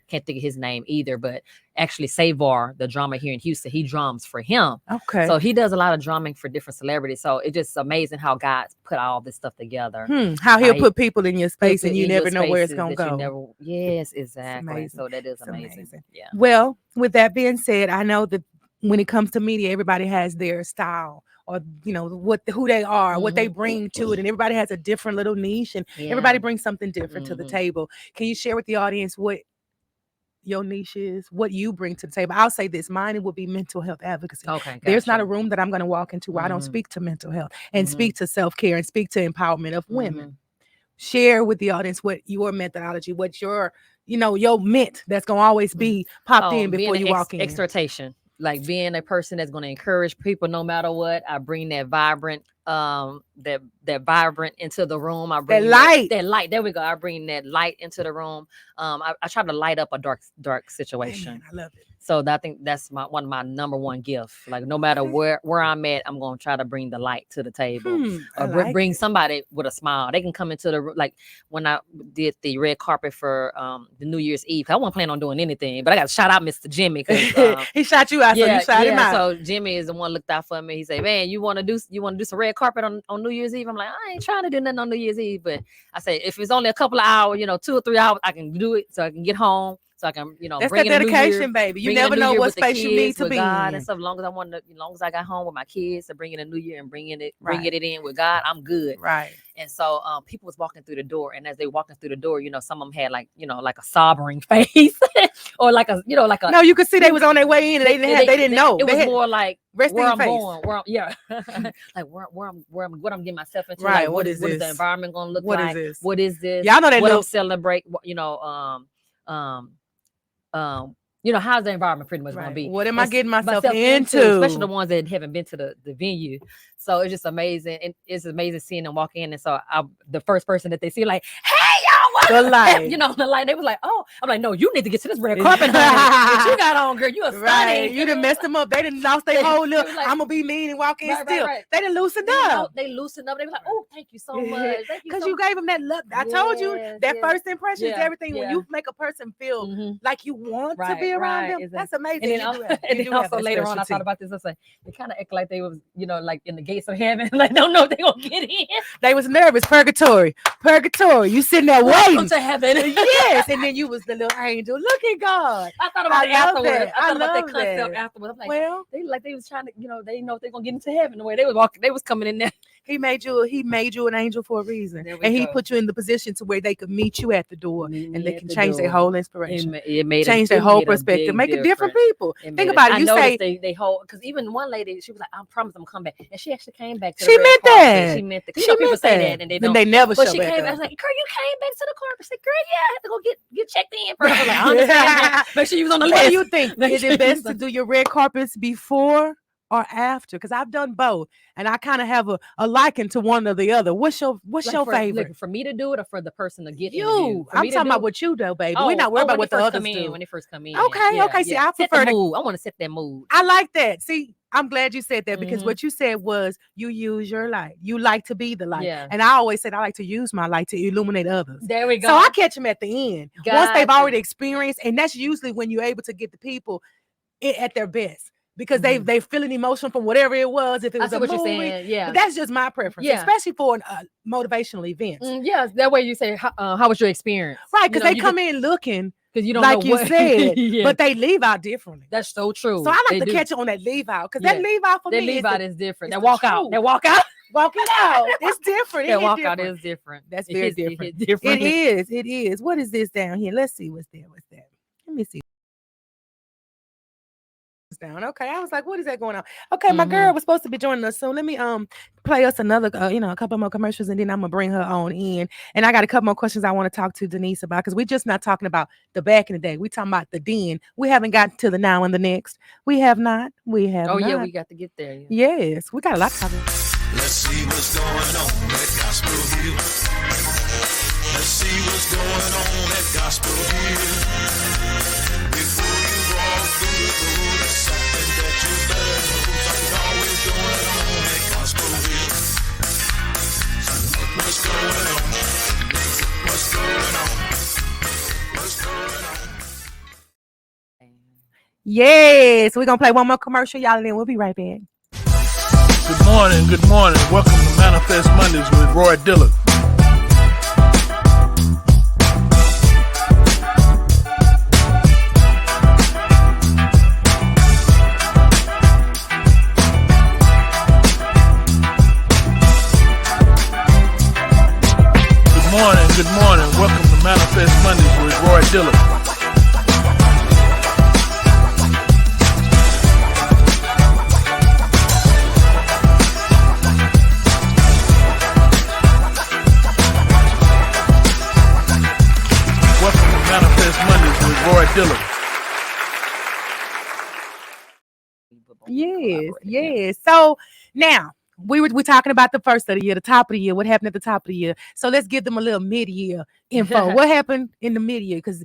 Can't think of his name either, but actually Savar, the drummer here in Houston, he drums for him. Okay. So he does a lot of drumming for different celebrities. So it's just amazing how God put all this stuff together. How he'll he put people in your space Put and it you in your never know where it's spaces gonna that you go. Yes, exactly. amazing. So that is It's amazing. amazing. Yeah. Well, with that being said, I know that when it comes to media, everybody has their style or who they are, what they bring to it, and everybody has a different little niche, and everybody brings something different to the table. Can you share with the audience what your niche is, what you bring to the table? I'll say this: mine would be mental health advocacy. Okay. There's not a gotcha. room that I'm going to walk into where I don't Mhm. speak to mental health and Mhm. speak to self-care and speak to empowerment of women. Mhm. Share with the audience what your methodology, what your mint that's gonna always be popped in before being you an walk in. exhortation, like being a person that's going to encourage people no matter what. I bring that vibrant that vibrant into the room. I bring light. that light. There we go. I bring that light into the room. I try to light up a dark situation. Man, I love it. So I think that's one of my number one gifts. Like no matter where I'm at, I'm gonna try to bring the light to the table, I or like bring it. somebody with a smile. They can come into the room. Like when I did the red carpet for the New Year's Eve, I wasn't planning on doing anything, but I got to shout out Mr. Jimmy because He shot you out, so you shot him out. So Jimmy is the one looked out for me. He said, "Man, you want to do some red carpet on New Year's Eve?" I'm like, I ain't trying to do nothing on New Year's Eve, but I say if it's only a couple of hours, 2 or 3 hours, I can do it so I can get home. So I can, That's bring that in a new year, dedication, baby. You bring in a never new know year what with the space you need kids, to with be God in. and stuff. As long as I got home with my kids and bringing a new year and bringing it Right. it in with God, I'm good. Right. And so people was walking through the door, and as they walking through the door, some of them had like a sobbing face, or like a No, you could see they was on their way in, and they didn't know. It They was had more like resting where I'm face. going, like what I'm getting myself into. Right. Like What is the this? environment gonna look What is like? this? What is this? Y'all know they what I'm look. celebrate. How's the environment pretty much going to Right. be? What am I getting myself into? into? Especially the ones that haven't been to the venue. So it's just amazing. And it's amazing seeing them walk in. And so the first person that they see, like, hey, y'all, what? The light. The light. They was like, oh, I'm like, no, you need to get to this red carpet, honey. That you got on, girl. You are stunning. Right. You done messed them up. They done lost their whole look. They was like- I'm gonna be mean and walk in Right, still. right. They done loosened They up. loosened up. They was like, oh, thank you so much. Thank you Because so you gave them that look. I told you Yes, that yes. first impression is Yeah, everything. When yeah. you make a person feel Mhm. like you want to Right, be around right, them, exactly. that's amazing. And then, You do have- you do have also that later on, I specialty. thought about this. I was like, they kind of act like they was, like in the gates of heaven. Like, don't know if they gonna get in. They was nervous. Purgatory. You sitting there Welcome waiting. to heaven. Yes, and then you was the little angel. Look at God. I thought about I it love afterwards. that. I thought I about that love concept that. afterwards. I'm like, Well, they was trying to, they didn't know if they're gonna get into heaven the way they was walking. They was coming in there. he made you an angel for a reason, There we and he go. put you in the position to where they could meet you at the door, Meet and me they at can the change their door. whole inspiration, It made change their whole perspective, make it different people. Think about it. I You noticed say they hold, because even one lady, she was like, I promise I'm coming back, and she actually came back. To She the red meant carpet. that. She meant that. She People meant say that. that and they Then don't. they never But show she back came. up. I was like, girl, you came back to the carpet. I said, girl, yeah, I had to go get checked in first. I was like, I understand that. Make sure you was on the What list. do you think? Make Is sure it you best was to do your red carpets before or after? Because I've done both, and I kind of have a liking to one or the other. What's your favorite? Like, for me to do it or for the person to get You. interviewed? For I'm me to talking do about it? what you do, baby. We're not worried about when what they the first others come in, do. when they first come in. Okay, Yeah, okay. See, yeah. I Set prefer the to. mood. I want to set that mood. I like that. See, I'm glad you said that because Mhm. what you said was you use your light. You like to be the light. Yeah. And I always said I like to use my light to illuminate others. There we go. So I catch them at the end. Once they've Gotcha. already experienced, and that's usually when you're able to get the people at their best because Mhm. they feeling emotion from whatever it was. If it I was see a what movie, you're saying. Yeah. but that's just my preference, Yeah. especially for an motivational event. Yeah, that way you say, how was your experience? Right, because they come in looking because you don't like know you what. said, Yeah. but they leave out differently. That's so true. So I like They to do. catch it on that leave out because Yeah. that leave out for That me leave is out the- is different. it's That the walk out. truth. That walk out. walking out. It's different. It That hit walk out different. is different. That's It very hits- different. It hit different. It is. What is this down here? Let's see what's there. Let me see. touchdown. Okay, I was like, what is that going on? Okay, my girl was supposed to be joining us soon. Let me play us another, a couple more commercials, and then I'm gonna bring her on in. And I got a couple more questions I want to talk to Denise about because we're just not talking about the back in the day. We talking about the then. We haven't gotten to the now and the next. We have not. We have. Oh not. yeah, we got to get there. Yeah. Yes, we got a lot to talk about. Let's see what's going on at Gospel Hill. Let's see what's going on at Gospel Hill. Before you walk through the door, there's something that you better know. Something's always going on at Gospel Hill. What's going on? What's going on? What's going on? Yes, we're gonna play one more commercial, y'all, and then we'll be right back. Good morning, good morning. Welcome to Manifest Mondays with Roy Dillard. Good morning. Welcome to Manifest Mondays with Roy Dillard. Welcome to Manifest Mondays with Roy Dillard. Yes. So now we're talking about the first of the year, the top of the year, what happened at the top of the year. So let's give them a little mid-year info. What happened in the mid-year? Because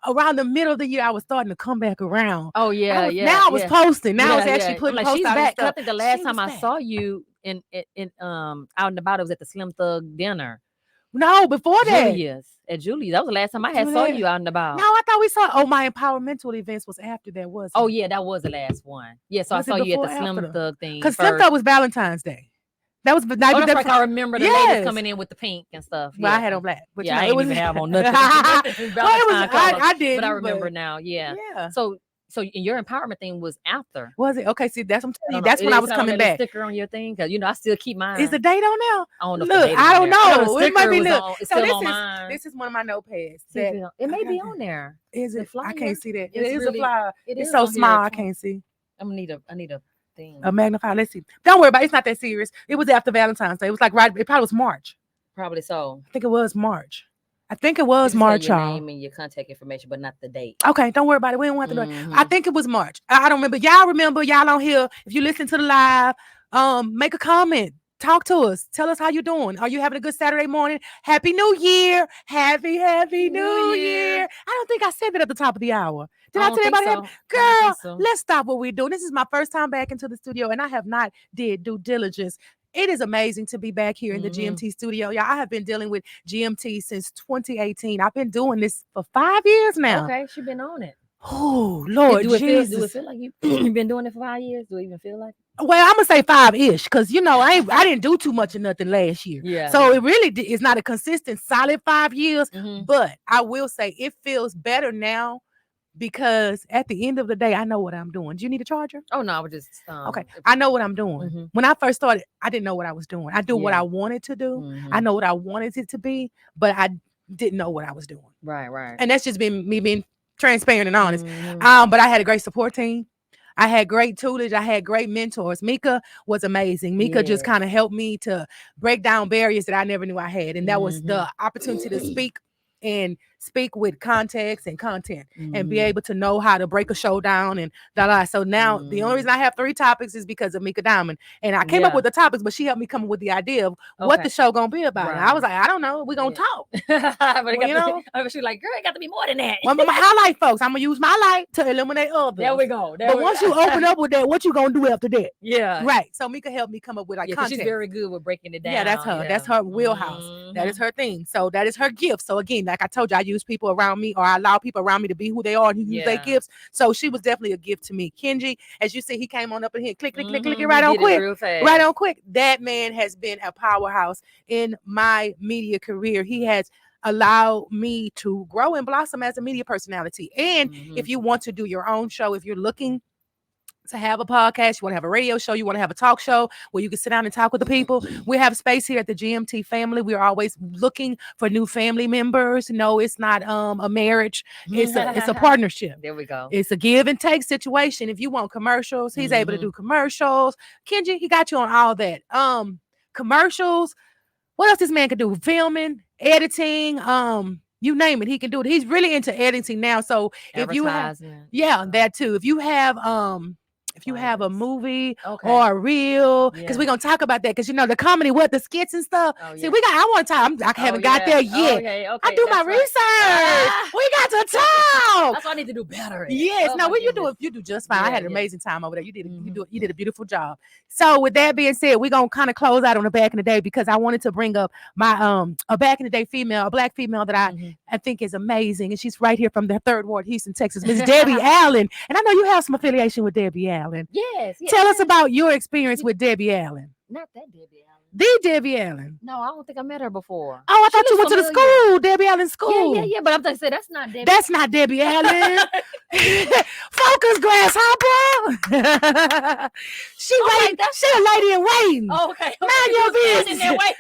around the middle of the year, I was starting to come back around. Oh yeah, Now I was posting. Now I was actually I'm putting like, posts she's out and back. 'Cause I stuff. think the last She time was I back. saw you in out and about, it was at the Slim Thug dinner. No, before that. Julia's at Julia's. That was the last time I had saw Julia's. you out and about. No, I thought we saw. Oh, my empowermental events was after that, wasn't Oh it? yeah, that was the last one. Yeah, so Was it I saw you at before the or Slim after? Thug thing. Because Slim Thug was Valentine's Day. That was the night. Oh, that's that- right. I remember the Yes. ladies coming in with the pink and stuff. Well, yeah. I had on black. But Yeah, you know, I it ain't was even have on nothing. Well, it was, Valentine colors, I did, but I remember now. Yeah. Yeah. So your empowerment thing was after. Was it? Okay, see, that's what I'm telling you. don't know. That's when It I is was on coming that little back. Sticker on your thing, because I still keep mine. Is the date on there? I don't know. If the Look, date is I on don't there. know. The It might be sticker was look. on- It's So still on mine. this is one of my notepads. See if That it may I be got on there. Is The it? I flyer? can't see that. It It's is really- a flyer. It It's is so on here. small I can't see. I need a thing. A magnifier. Let's see. Don't worry about it. It's not that serious. It was after Valentine's Day. It was like right. It probably was March. Probably so. I think it was March. I think it was It just had March, your y'all. name and your contact information, but not the date. Okay, don't worry about it. We don't have to do it. I Mhm. think it was March. I don't remember. Y'all remember? Y'all on here. If you listen to the live, make a comment. Talk to us. Tell us how you doing. Are you having a good Saturday morning? Happy New Year. Happy New Year. I don't think I said that at the top of the hour. Did I don't tell think everybody? so. I Girl, don't think so. let's stop what we're doing. This is my first time back into the studio, and I have not did due diligence. It is amazing to be back here in the GMT studio. Y'all, I have been dealing with GMT since 2018. I've been doing this for 5 years now. Okay, she been on it. Oh, Lord do it Jesus. feel like you've been doing it for 5 years? Do it even feel like? Well, I'm gonna say 5-ish because I didn't do too much of nothing last year. Yeah. So it really is not a consistent, solid 5 years. Mhm. But I will say it feels better now because at the end of the day, I know what I'm doing. Do you need a charger? Oh no, I was just Okay, I know what I'm doing. Mhm. When I first started, I didn't know what I was doing. I do what Yeah. I wanted to do. Mhm. I know what I wanted it to be, but I didn't know what I was doing. Right. And that's just been me being transparent and honest. Mhm. But I had a great support team. I had great tutelage. I had great mentors. Mika was amazing. Mika just Yes. kind of helped me to break down barriers that I never knew I had. And that was the opportunity to speak with context and content and be Mhm. able to know how to break a show down and So now the only reason I have 3 topics is because of Mika Diamond. And I came up Yeah. with the topics, but she helped me come up with the idea of what Okay. the show gonna be about. And I Right. was like, I don't know. We're gonna Yeah. talk. But it Well, you got know? she like, girl, it got to be more than that. Well, I'm gonna highlight folks. I'm gonna use my light to eliminate others. There we go. But once you open up with that, what you gonna do after that? yeah, Right. So Mika helped me come up with like yeah, 'cause she's content. very good with breaking it down. Yeah, that's her. That's her wheelhouse. That is her thing. So that is her gift. So again, like I told you, I use people around me, or I allow people around me to be who they are and use their Yeah. gifts. So she was definitely a gift to me. Kenji, as you see, he came on up in here, click it Mhm, right he on did it quick. real fast. Right on quick. That man has been a powerhouse in my media career. He has allowed me to grow and blossom as a media personality. And Mhm. if you want to do your own show, if you're looking to have a podcast, you want to have a radio show, you want to have a talk show where you can sit down and talk with the people, we have space here at the GMT family. We are always looking for new family members. No, it's not a marriage. It's a partnership. There we go. It's a give and take situation. If you want commercials, he's able to do commercials. Kenji, he got you on all that. Commercials. What else this man can do? Filming, editing, you name it, he can do it. He's really into editing now. So if you have, that too. If you have a movie or a reel, because we're gonna talk about that, because the comedy, the skits and stuff. See, I want to talk. I haven't got there yet. Okay, I do my research. We got to talk. That's what I need to do better. Yes, you do just fine. I had an amazing time over there. You did a beautiful job. So with that being said, we're gonna kind of close out on the back in the day, because I wanted to bring up my a back in the day female, a black female that I think is amazing, and she's right here from the 3rd Ward, Houston, Texas, Miss Debbie Allen. And I know you have some affiliation with Debbie Allen. Yes. Tell us about your experience with Debbie Allen. Not that Debbie Allen. The Debbie Allen. No, I don't think I met her before. Oh, I thought you went to the school, Debbie Allen school. Yeah. But I'm thinking, that's not Debbie. That's not Debbie Allen. Focus, grasshopper. She a lady in waiting. Okay. Mind your business.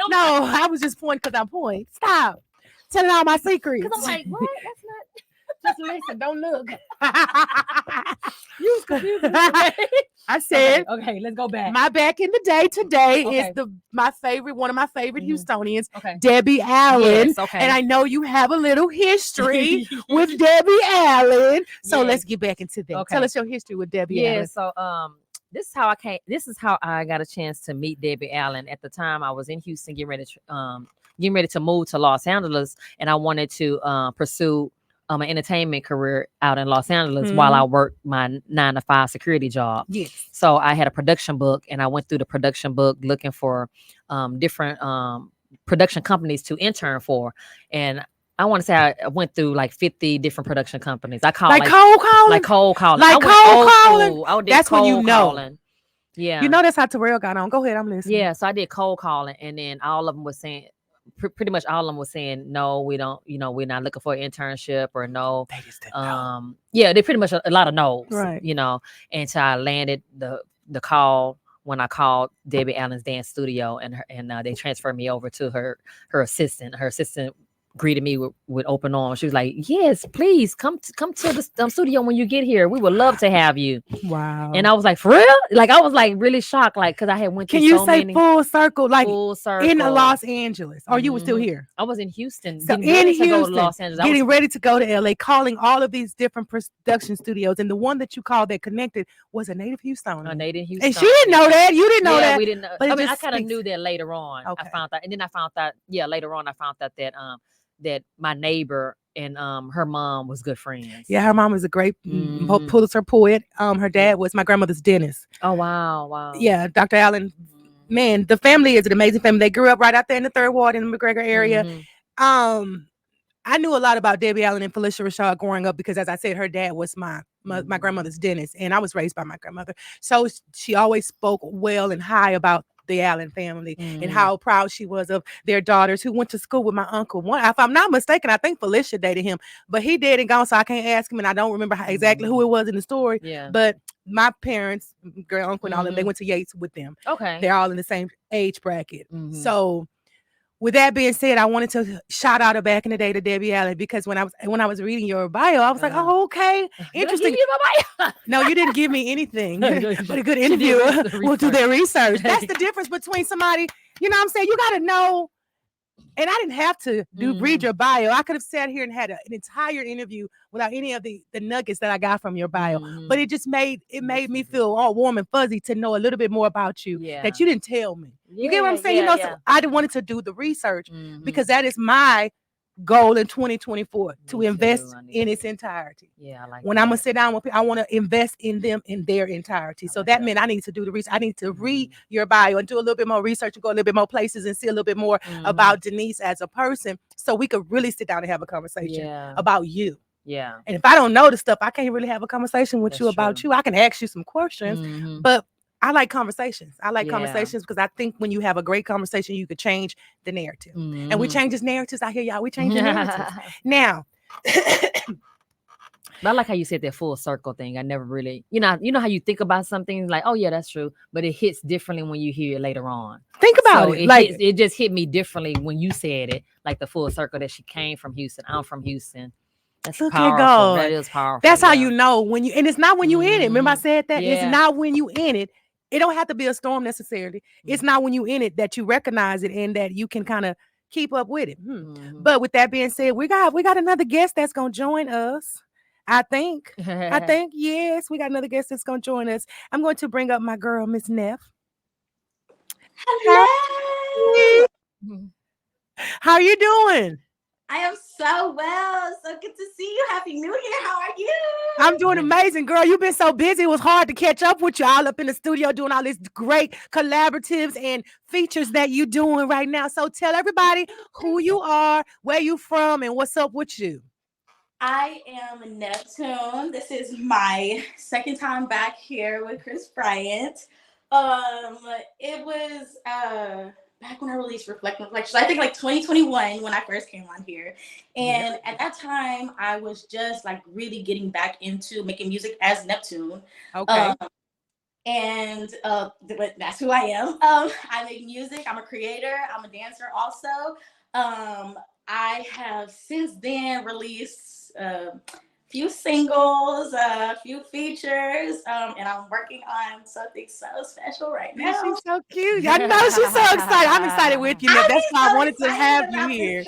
No, I was just pointing because I'm pointing. Stop telling all my secrets. Because I'm like, what? That's not. Just listen, don't look. You confused. I said, okay, let's go back. My back in the day today is one of my favorite Houstonians, Okay. Debbie Allen. Yes, okay. And I know you have a little history with Debbie Allen. So Yes. let's get back into that. Okay. Tell us your history with Debbie Allen. So this is how I got a chance to meet Debbie Allen. At the time I was in Houston getting ready to move to Los Angeles, and I wanted to pursue an entertainment career out in Los Angeles while I worked my 9-to-5 security job. Yes. So I had a production book, and I went through the production book looking for different production companies to intern for. And I want to say I went through like 50 different production companies. I called cold calling? Like cold calling. Like cold calling? I did That's when you cold know. calling. Yeah. You know that's how Terrell got on. Go ahead, I'm listening. Yeah, so I did cold calling, and then all of them was saying, pretty much all of them was saying, no, we don't, we're not looking for an internship, or no. They just didn't know. Yeah, they pretty much a lot of no's, Right. And so I landed the call when I called Debbie Allen's dance studio, and they transferred me over to her assistant. Her assistant greeted me with open arms. She was like, yes, please come to the studio when you get here. We would love to have you. Wow. And I was like, for real? Like, I was like really shocked, like, because I had went through Can you so say many full circle, like full circle in Los Angeles, or you were still Mhm. here? I was in Houston. So getting in ready to go to Houston, Los Angeles. I getting was- ready to go to LA, calling all of these different production studios, and the one that you called that connected was a native Houstonian. They didn't Houston. And she didn't know that. You didn't know that. We didn't know. but it I mean, I just kind of speaks- knew that later on. Okay. I found that, and then I found that, later on I found out that my neighbor and her mom was good friends. Yeah, her mom was a great Mhm. Pulitzer poet. Her dad was my grandmother's dentist. Oh wow. Yeah, Dr. Allen. Man, the family is an amazing family. They grew up right out there in the 3rd Ward in the McGregor area. Mhm. I knew a lot about Debbie Allen and Felicia Rashad growing up, because, as I said, her dad was my grandmother's dentist, and I was raised by my grandmother. So she always spoke well and high about the Allen family and how proud she was of their daughters who went to school with my uncle. If I'm not mistaken, I think Felicia dated him, but he dead and gone, so I can't ask him, and I don't remember exactly who it was in the story. Yeah. But my parents, great uncle and all them, they Mhm. went to Yates with them. Okay. They're all in the same age bracket. Mhm. So with that being said, I wanted to shout out back in the day to Debbie Allen, because when I was reading your bio, I was like, oh, okay, Did I give interesting. you my bio? No, you didn't give me anything, No, you but a good She did interviewer the will do research. their research. That's the difference between somebody, you know what I'm saying? You got to know. And I didn't have to read your bio. I could have sat here and had an entire interview without any of the nuggets that I got from your bio. But it just made me feel all warm and fuzzy to know a little bit more about you that you didn't tell me. You get what I'm saying? So I wanted to do the research because that is my goal in 2024, to Me invest too, I need in to. its entirety. Yeah, I like When that. I'm gonna sit down with people, I want to invest in them in their entirety. So that meant I need to do the research. I need to read your bio and do a little bit more research and go a little bit more places and see a little bit more about Denise as a person, so we could really sit down and have a conversation about you. Yeah. And if I don't know the stuff, I can't really have a conversation with you That's about true. you. I can ask you some questions, Mhm. but I like conversations. I like Yeah. conversations because I think when you have a great conversation, you could change the narrative. And we Mhm. change this narratives. I hear y'all. We change the narratives. Now, But I like how you said that full circle thing. I never really, you know how you think about something like, oh yeah, that's true, but it hits differently when you hear it later on. Think about So it. Like, it just hit me differently when you said it, like the full circle that she came from Houston. I'm from Houston. That's look at powerful. God. That is powerful. That's how yeah. you know when you, and it's not when you in it. Remember I said that? It's Yeah. not when you in it. It don't have to be a storm necessarily. It's not when you in it that you recognize it and that you can kind of keep up with it. But with that being said, we got another guest that's gonna join us. I think, yes, we got another guest that's gonna join us. I'm going to bring up my girl, Miss Neff. Hello. How you doing? I am so well. So good to see you. Happy New Year. How are you? I'm doing amazing, girl. You've been so busy. It was hard to catch up with you all up in the studio doing all these great collaboratives and features that you're doing right now. So tell everybody who you are, where you from, and what's up with you. I am Neptune. This is my second time back here with Chris Bryant. It was back when I released Reflections. I think like 2021 when I first came on here. And at that time, I was just like really getting back into making music as Neptune. Okay. And that's who I am. I make music. I'm a creator. I'm a dancer also. I have since then released a few singles, a few features, and I'm working on something so special right now. She's so cute. I know she's so excited. I'm excited with you. That's why I wanted to have you here.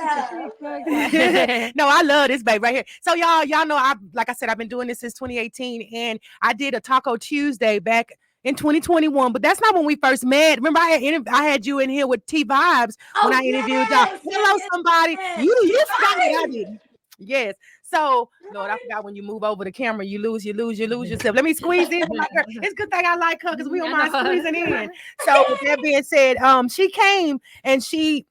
No, I love this babe right here. So y'all know like I said, I've been doing this since 2018, and I did a Taco Tuesday back in 2021, but that's not when we first met. Remember, I had you in here with T Vibes when I interviewed y'all. Hello, somebody. You forgot what I did. Yes. So, Lord, I forgot when you move over the camera, you lose yourself. Let me squeeze in. It's a good thing I like her because we don't mind squeezing in. So, with that being said, she came and she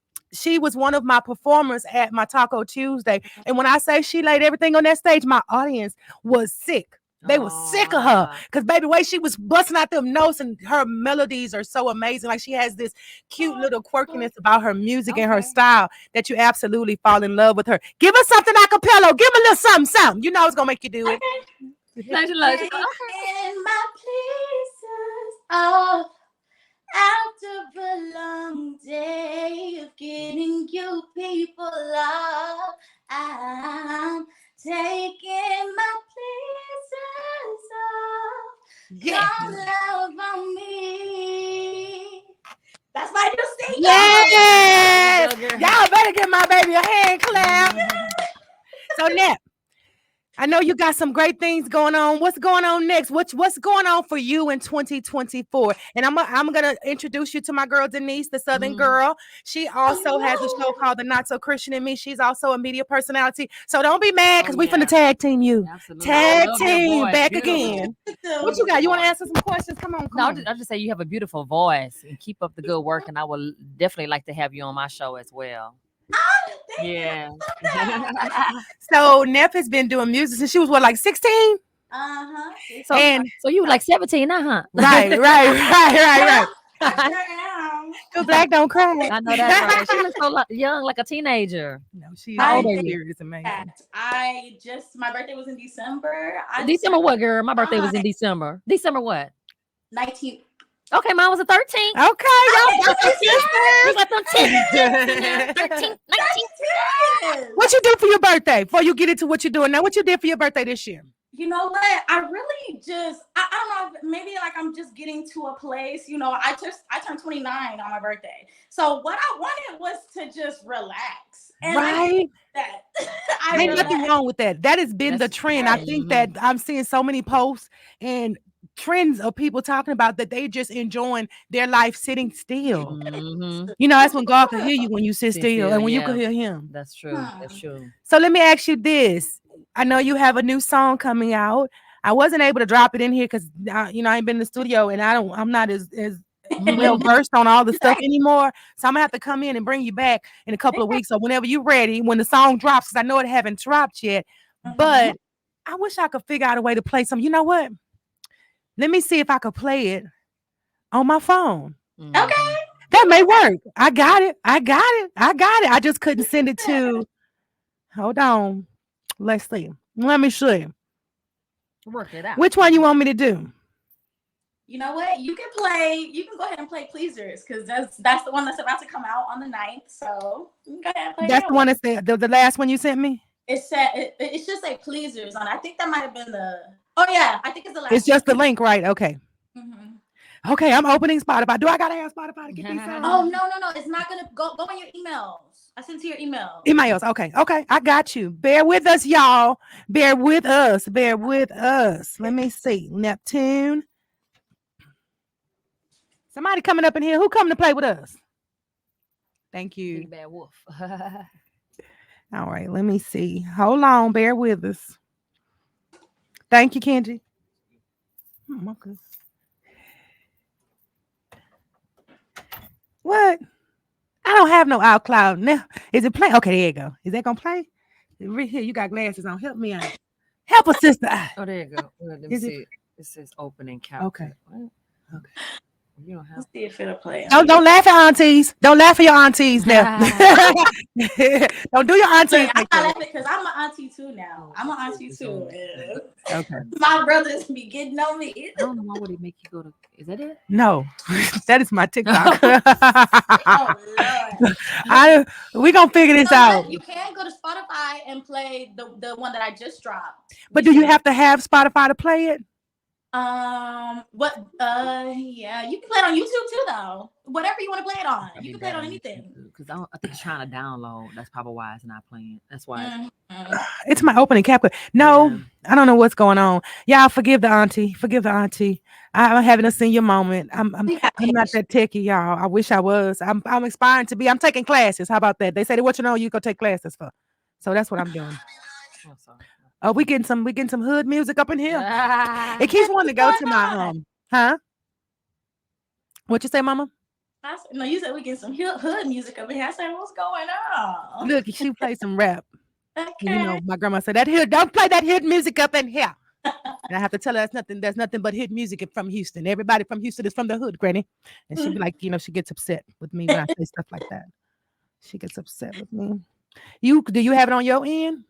was one of my performers at my Taco Tuesday. And when I say she laid everything on that stage, my audience was sick. They were sick of her because, baby, the way she was busting out them notes and her melodies are so amazing. Like she has this cute little quirkiness about her music and her style that you absolutely fall in love with her. Give us something a cappella. Give me a little something. You know it's gonna make you do it. In my places, oh, after a long day of getting you people love, I'm taking my places off. Your love on me. That's my new single. Yes. Y'all better give my baby a hand clap. So Nep, I know you got some great things going on. What's going on next? What's going on for you in 2024? And I'm gonna introduce you to my girl Denise, the Southern girl. She also has a show called The Not So Christian in Me. She's also a media personality. So don't be mad because we finna tag team you. Absolutely. Tag team back Beautiful. again. What you got? You want to answer some questions? Come on. I'll just say you have a beautiful voice and keep up the good work. And I would definitely like to have you on my show as well. Yeah. So Neff has been doing music since she was what, like 16? So you were like 17, huh? Right. Cause black don't cry. I know that. Right. She looks so young, like a teenager. No, she's It's amazing. My birthday was in December. December what, girl? My birthday was in December. December what? 19th. Okay, mine was the 13th. Okay, y'all got them 13, 19. What you do for your birthday? Before you get into what you're doing now, what you did for your birthday this year? You know what? I really just, I don't know, maybe like I'm just getting to a place, you know, I turned 29 on my birthday. So what I wanted was to just relax. And right. That. Ain't nothing wrong with that. That has been the trend. I think that I'm seeing so many posts and trends of people talking about that they just enjoying their life sitting still. You know, that's when God can hear you when you sit still and when you can hear him. That's true. That's true. So let me ask you this. I know you have a new song coming out. I wasn't able to drop it in here because I ain't been in the studio and I'm not as well versed on all the stuff anymore. So I'm gonna have to come in and bring you back in a couple of weeks or whenever you're ready, when the song drops, because I know it haven't dropped yet. But I wish I could figure out a way to play some. You know what? Let me see if I could play it on my phone. Okay. That may work. I got it. I just couldn't send it to. Hold on. Let's see. Let me see. Work it out. Which one you want me to do? You know what? You can go ahead and play Pleasers, because that's the one that's about to come out on the 9th. So you can go ahead and play That's that the one that's the last one you sent me? It should say Pleasers on it. I think that might have been oh yeah, I think it's the last It's just the link, right? Okay. Mm-hmm. Okay, I'm opening Spotify. Do I gotta have Spotify to get these songs? Oh no, it's not gonna go on your emails. I sent to your email. Emails. Okay, I got you. Bear with us, y'all. Bear with us. Let me see. Neptune. Somebody coming up in here. Who coming to play with us? Thank you. Big Bad Wolf. All right, let me see. Hold on. Bear with us. Thank you, Kenji. Okay. What? I don't have no iCloud now. Is it playing? Okay, there you go. Is that gonna play? Right here, you got glasses on. Help me out. Help a sister. Oh, there you go. Well, let me see. It says opening count. Okay. Okay. You don't have. Let's see if it'll play. Don't laugh at aunties. Don't laugh at your aunties now. Don't do your aunties. I'm not laughing because I'm an auntie too now. I'm an auntie too. Okay. My brothers be getting on me. I don't know why would it make you go to. Is that it? No, that is my TikTok. Oh Lord. We gonna figure this out. You can go to Spotify and play the one that I just dropped. But do you have to have Spotify to play it? Yeah, you can play it on YouTube too, though. Whatever you want to play it on, you can play it on anything. Because I think it's trying to download. That's probably why it's not playing. That's why. It's my opening CapCut. No, I don't know what's going on. Y'all forgive the auntie. I'm having a senior moment. I'm not that techie, y'all. I wish I was. I'm aspiring to be. I'm taking classes. How about that? They say, what you know, you go take classes for. So that's what I'm doing. Oh, sorry. Oh, we getting some hood music up in here. It keeps wanting to go to my huh? What you say, Mama? No, you said we get some hood music up in here. I said, what's going on? Look, she plays some rap. Okay. You know, my grandma said that hood. Don't play that hood music up in here. And I have to tell her there's nothing but hit music from Houston. Everybody from Houston is from the hood, Granny. And she'd be like, she gets upset with me when I say stuff like that. She gets upset with me. Do you have it on your end?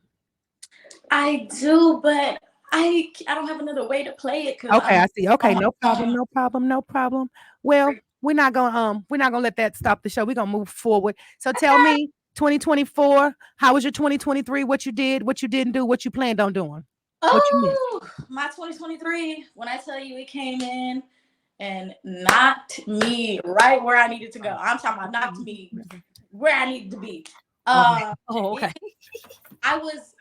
I do, but I don't have another way to play it. Okay, I see. Okay, no problem. Well, we're not gonna let that stop the show. We're gonna move forward. So tell me, 2024, how was your 2023? What you did, what you didn't do, what you planned on doing? My 2023, when I tell you it came in and knocked me right where I needed to go. I'm talking about knocked me where I needed to be. Okay. I was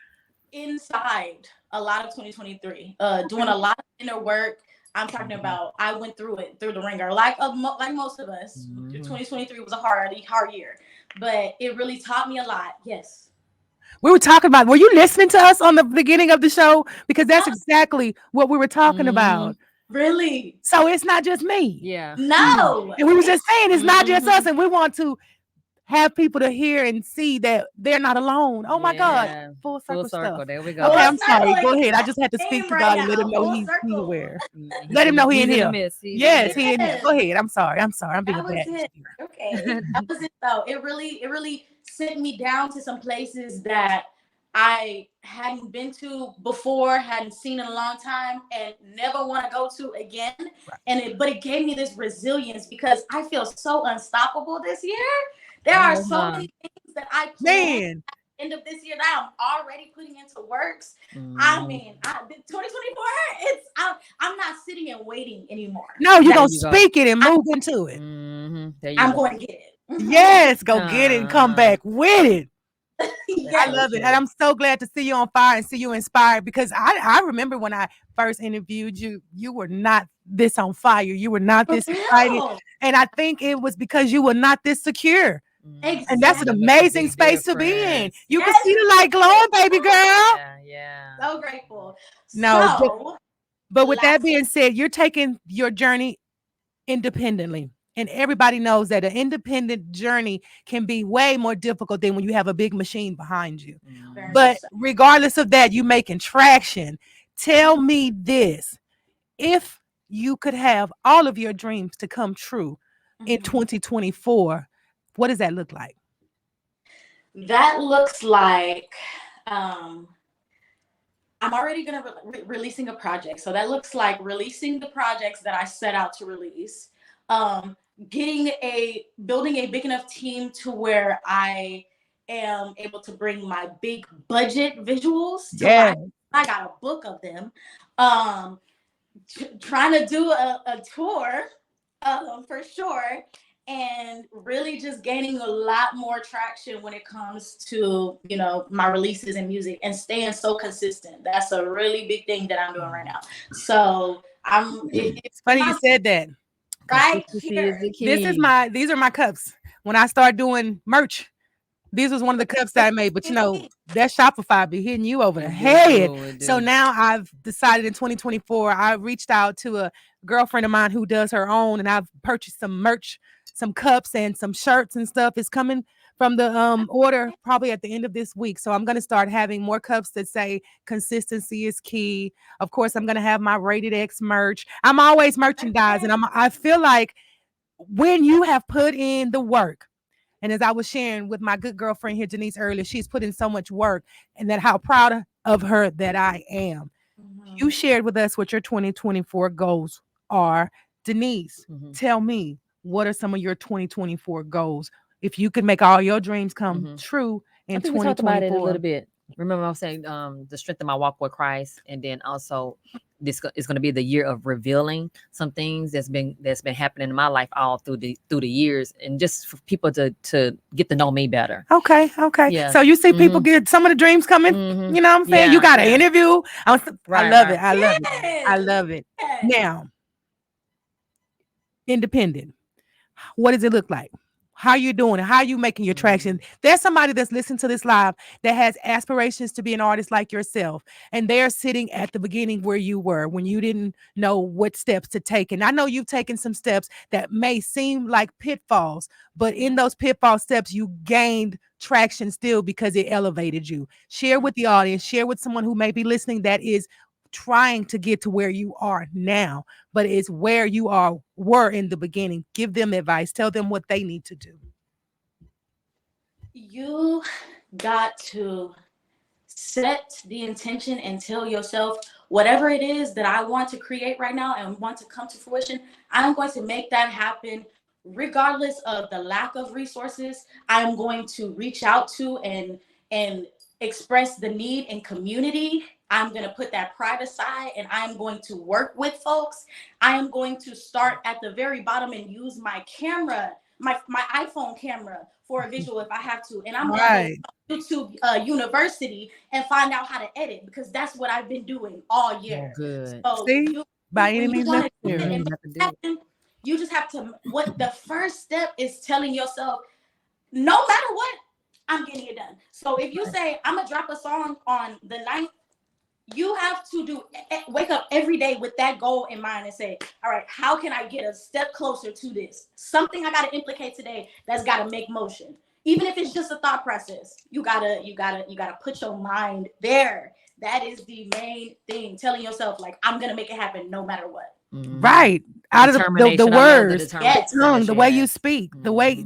inside a lot of 2023, doing a lot of inner work. I'm talking about I went through the ringer, like most of us. 2023 was a hard year, but it really taught me a lot. Yes. We were talking about, were you listening to us on the beginning of the show? Because that's exactly what we were talking about. Really? So it's not just me. Yeah. No. And we were just saying it's not just us, and we want to have people to hear and see that they're not alone. Oh my God. Full circle stuff. There we go. Okay, I'm sorry. Go ahead. I just had to speak to God and let him know he's aware. Let him know he in here. Yes, he in here. Go ahead. I'm sorry. I'm being bad. Okay. That was it though. It really sent me down to some places that I hadn't been to before, hadn't seen in a long time, and never want to go to again. But it gave me this resilience because I feel so unstoppable this year. There are so many things that I planned at the end of this year that I'm already putting into works. I mean, 2024, I'm not sitting and waiting anymore. No, you're going to speak it and move into it. I'm going to get it. Yes, go get it and come back with it. I love it. And I'm so glad to see you on fire and see you inspired, because I remember when I first interviewed you, you were not this on fire. You were not this excited. And I think it was because you were not this secure. Exactly. And that's an amazing space to be in. You can see the light glowing, baby girl. Yeah. So grateful. But with that being said, you're taking your journey independently. And everybody knows that an independent journey can be way more difficult than when you have a big machine behind you. But regardless of that, you're making traction. Tell me this. If you could have all of your dreams to come true in 2024, what does that look like? That looks like I I'm already gonna releasing a project, so that looks like releasing the projects that I set out to release. Building a big enough team to where I am able to bring my big budget visuals to life. I got a book of them. Trying to do a tour for sure, and really just gaining a lot more traction when it comes to, you know, my releases and music, and staying so consistent. That's a really big thing that I'm doing right now. So it's funny you said that. Right here. These are my cups. When I start doing merch, these was one of the cups that I made, but you know, that Shopify be hitting you over the head. So now I've decided in 2024, I reached out to a girlfriend of mine who does her own, and I've purchased some merch, some cups and some shirts and stuff. It's coming from the order probably at the end of this week. So I'm going to start having more cups that say consistency is key. Of course, I'm going to have my Rated X merch. I'm always merchandising. I feel like when you have put in the work, and as I was sharing with my good girlfriend here, Denise, earlier, she's put in so much work, and that how proud of her that I am. Mm-hmm. You shared with us what your 2024 goals are. Denise, tell me, what are some of your 2024 goals? If you could make all your dreams come true in 2024. We talked about it a little bit. Remember I was saying the strength of my walk with Christ, and then also this is going to be the year of revealing some things that's been happening in my life all through the years, and just for people to get to know me better. Okay. Yeah. So you see people get some of the dreams coming. You know what I'm saying? You got an interview. I love it. Now, independent. What does it look like? How you doing it? How you making your traction? There's somebody that's listening to this live that has aspirations to be an artist like yourself, and they're sitting at the beginning where you were when you didn't know what steps to take. And I know you've taken some steps that may seem like pitfalls, but in those pitfall steps, you gained traction still because it elevated you. Share with the audience, share with someone who may be listening that is trying to get to where you are now, but it's where you were in the beginning. Give them advice. Tell them what they need to do. You got to set the intention and tell yourself, whatever it is that I want to create right now and want to come to fruition, I'm going to make that happen regardless of the lack of resources. I'm going to reach out to and express the need in community. I'm going to put that pride aside, and I'm going to work with folks. I am going to start at the very bottom and use my camera, my iPhone camera, for a visual if I have to. And I'm going to YouTube University and find out how to edit, because that's what I've been doing all year. Good. So by any means necessary. You just have to, what the first step is telling yourself, no matter what, I'm getting it done. So if you say, I'm going to drop a song on the 9th, you have to wake up every day with that goal in mind and say, all right, how can I get a step closer to this? Something I got to implicate today that's got to make motion. Even if it's just a thought process, you gotta put your mind there. That is the main thing. Telling yourself, like, I'm going to make it happen no matter what. Right. Out of the words, the way you speak, the way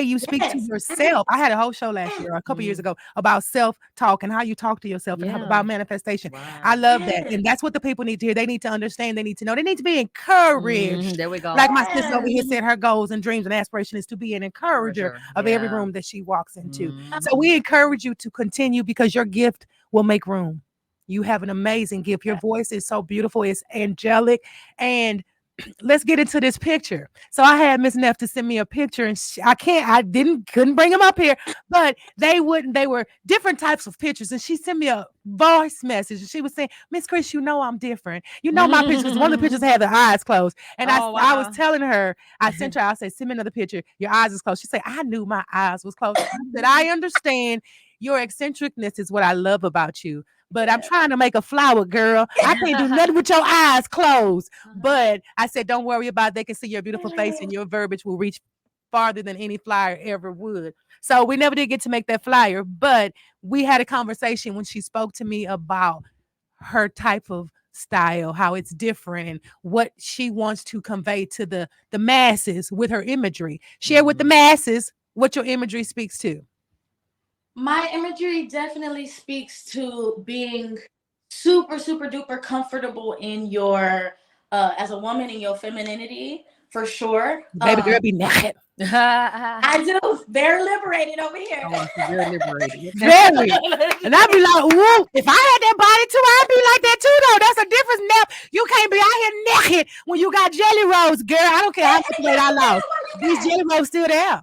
you speak to yourself. I had a whole show last year, a couple years ago, about self-talk and how you talk to yourself and about manifestation. I love that. And that's what the people need to hear. They need to understand, they need to know, they need to be encouraged. There we go. Like my sister over here said, her goals and dreams and aspiration is to be an encourager of every room that she walks into. So we encourage you to continue, because your gift will make room. You have an amazing gift. Your voice is so beautiful. It's angelic. And let's get into this picture. So I had Miss Neff to send me a picture, and couldn't bring them up here, but they were different types of pictures. And she sent me a voice message, and she was saying, Miss Chris, you know I'm different. You know my pictures. One of the pictures had the eyes closed. And I was telling her, I sent her, I said, send me another picture. Your eyes is closed. She said, I knew my eyes was closed. I said, I understand. Your eccentricness is what I love about you. But I'm trying to make a flower, girl. I can't do nothing with your eyes closed. But I said, don't worry about it. They can see your beautiful face, and your verbiage will reach farther than any flyer ever would. So we never did get to make that flyer, but we had a conversation when she spoke to me about her type of style, how it's different, and what she wants to convey to the masses with her imagery. Share with the masses what your imagery speaks to. My imagery definitely speaks to being super, super duper comfortable in your, as a woman in your femininity, for sure. Baby girl be naked. I do. Very liberated over here. Oh, she's very liberated. Very. And I'd be like, whoa, if I had that body too, I'd be like that too, though. That's a difference now. You can't be out here naked when you got jelly rolls, girl. I don't care how much weight I lost. These jelly rolls still there.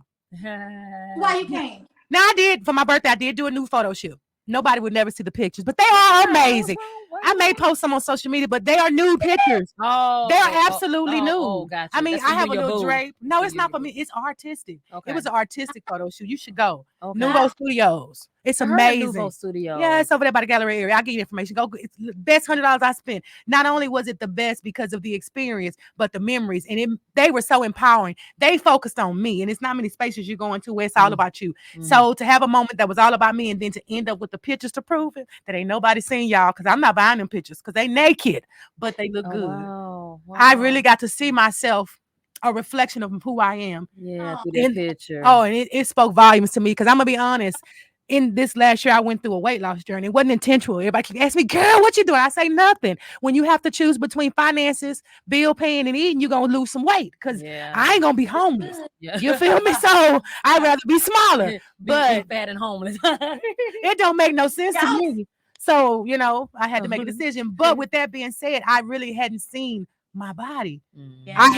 Why you can't? Now, I did, for my birthday, I did do a new photo shoot. Nobody would never see the pictures, but they are amazing. I may post some on social media, but they are nude pictures. They're absolutely nude. Gotcha. I mean, That's I for have a your little boo. drape. No, For it's your not for boo. me. It's artistic. Okay. It was an artistic photo shoot. You should go. Okay. Nuvo Studios. It's I heard of amazing. Nuvo Studios. Yeah, it's over there by the gallery area. I'll give you information. Go. It's the best $100 I spent. Not only was it the best because of the experience, but the memories. And they were so empowering. They focused on me. And it's not many spaces you go into where it's all about you. So to have a moment that was all about me and then to end up with the pictures to prove it, that ain't nobody seen y'all, because I'm not buying them pictures because they naked, but they look good. Wow. I really got to see myself, a reflection of who I am. Yeah, through that picture. Oh, and it spoke volumes to me, because I'm gonna be honest. In this last year, I went through a weight loss journey. It wasn't intentional. Everybody keep asking me, girl, what you doing? I say nothing. When you have to choose between finances, bill paying, and eating, you're gonna lose some weight, because I ain't gonna be homeless. Yeah. You feel me? So I'd rather be smaller. But Be fat and homeless. it don't make no sense to me. So, I had to make a decision. But with that being said, I really hadn't seen my body. I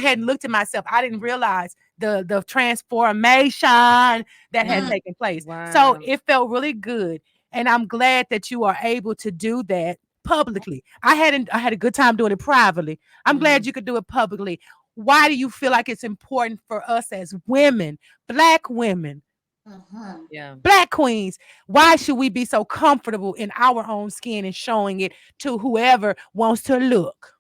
hadn't looked at myself. I didn't realize the transformation that had taken place. So it felt really good. And I'm glad that you are able to do that publicly. I had a good time doing it privately. I'm glad you could do it publicly. Why do you feel like it's important for us as women, Black women, Black queens? Why should we be so comfortable in our own skin and showing it to whoever wants to look?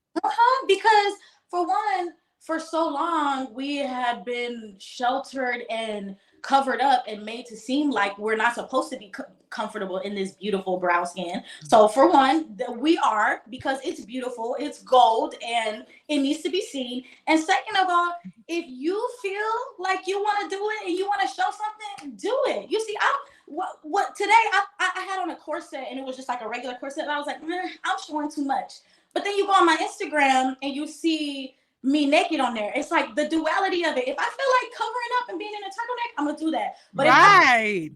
Because for one, for so long we had been sheltered and covered up and made to seem like we're not supposed to be comfortable in this beautiful brown skin. So for one, we are, because it's beautiful, it's gold, and it needs to be seen. And second of all, if you feel like you want to do it and you want to show something, do it. You see, what today I had on a corset, and it was just like a regular corset, and I was like, I'm showing too much. But then you go on my Instagram and you see me naked on there. It's like the duality of it. If I feel like covering up and being in a turtleneck, I'm gonna do that. But if I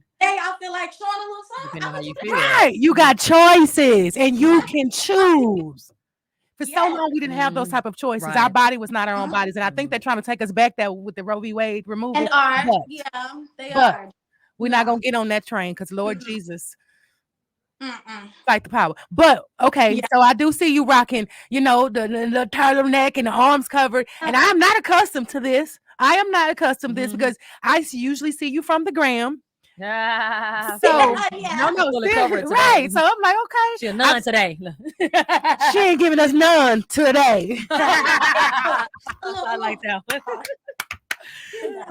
feel like showing a little something, I'm gonna do that. Right. You got choices and you can choose. For so long, we didn't have those type of choices. Our body was not our own bodies. And I think they're trying to take us back there with the Roe v. Wade removal. And they are. We're not gonna get on that train, because Lord Jesus. Fight the power. But okay, so I do see you rocking, the turtleneck and the arms covered, and I'm not accustomed to this. I am not accustomed to this, because I usually see you from the gram. So no, right. So I'm like, okay, she none today. She ain't giving us none today. I like that.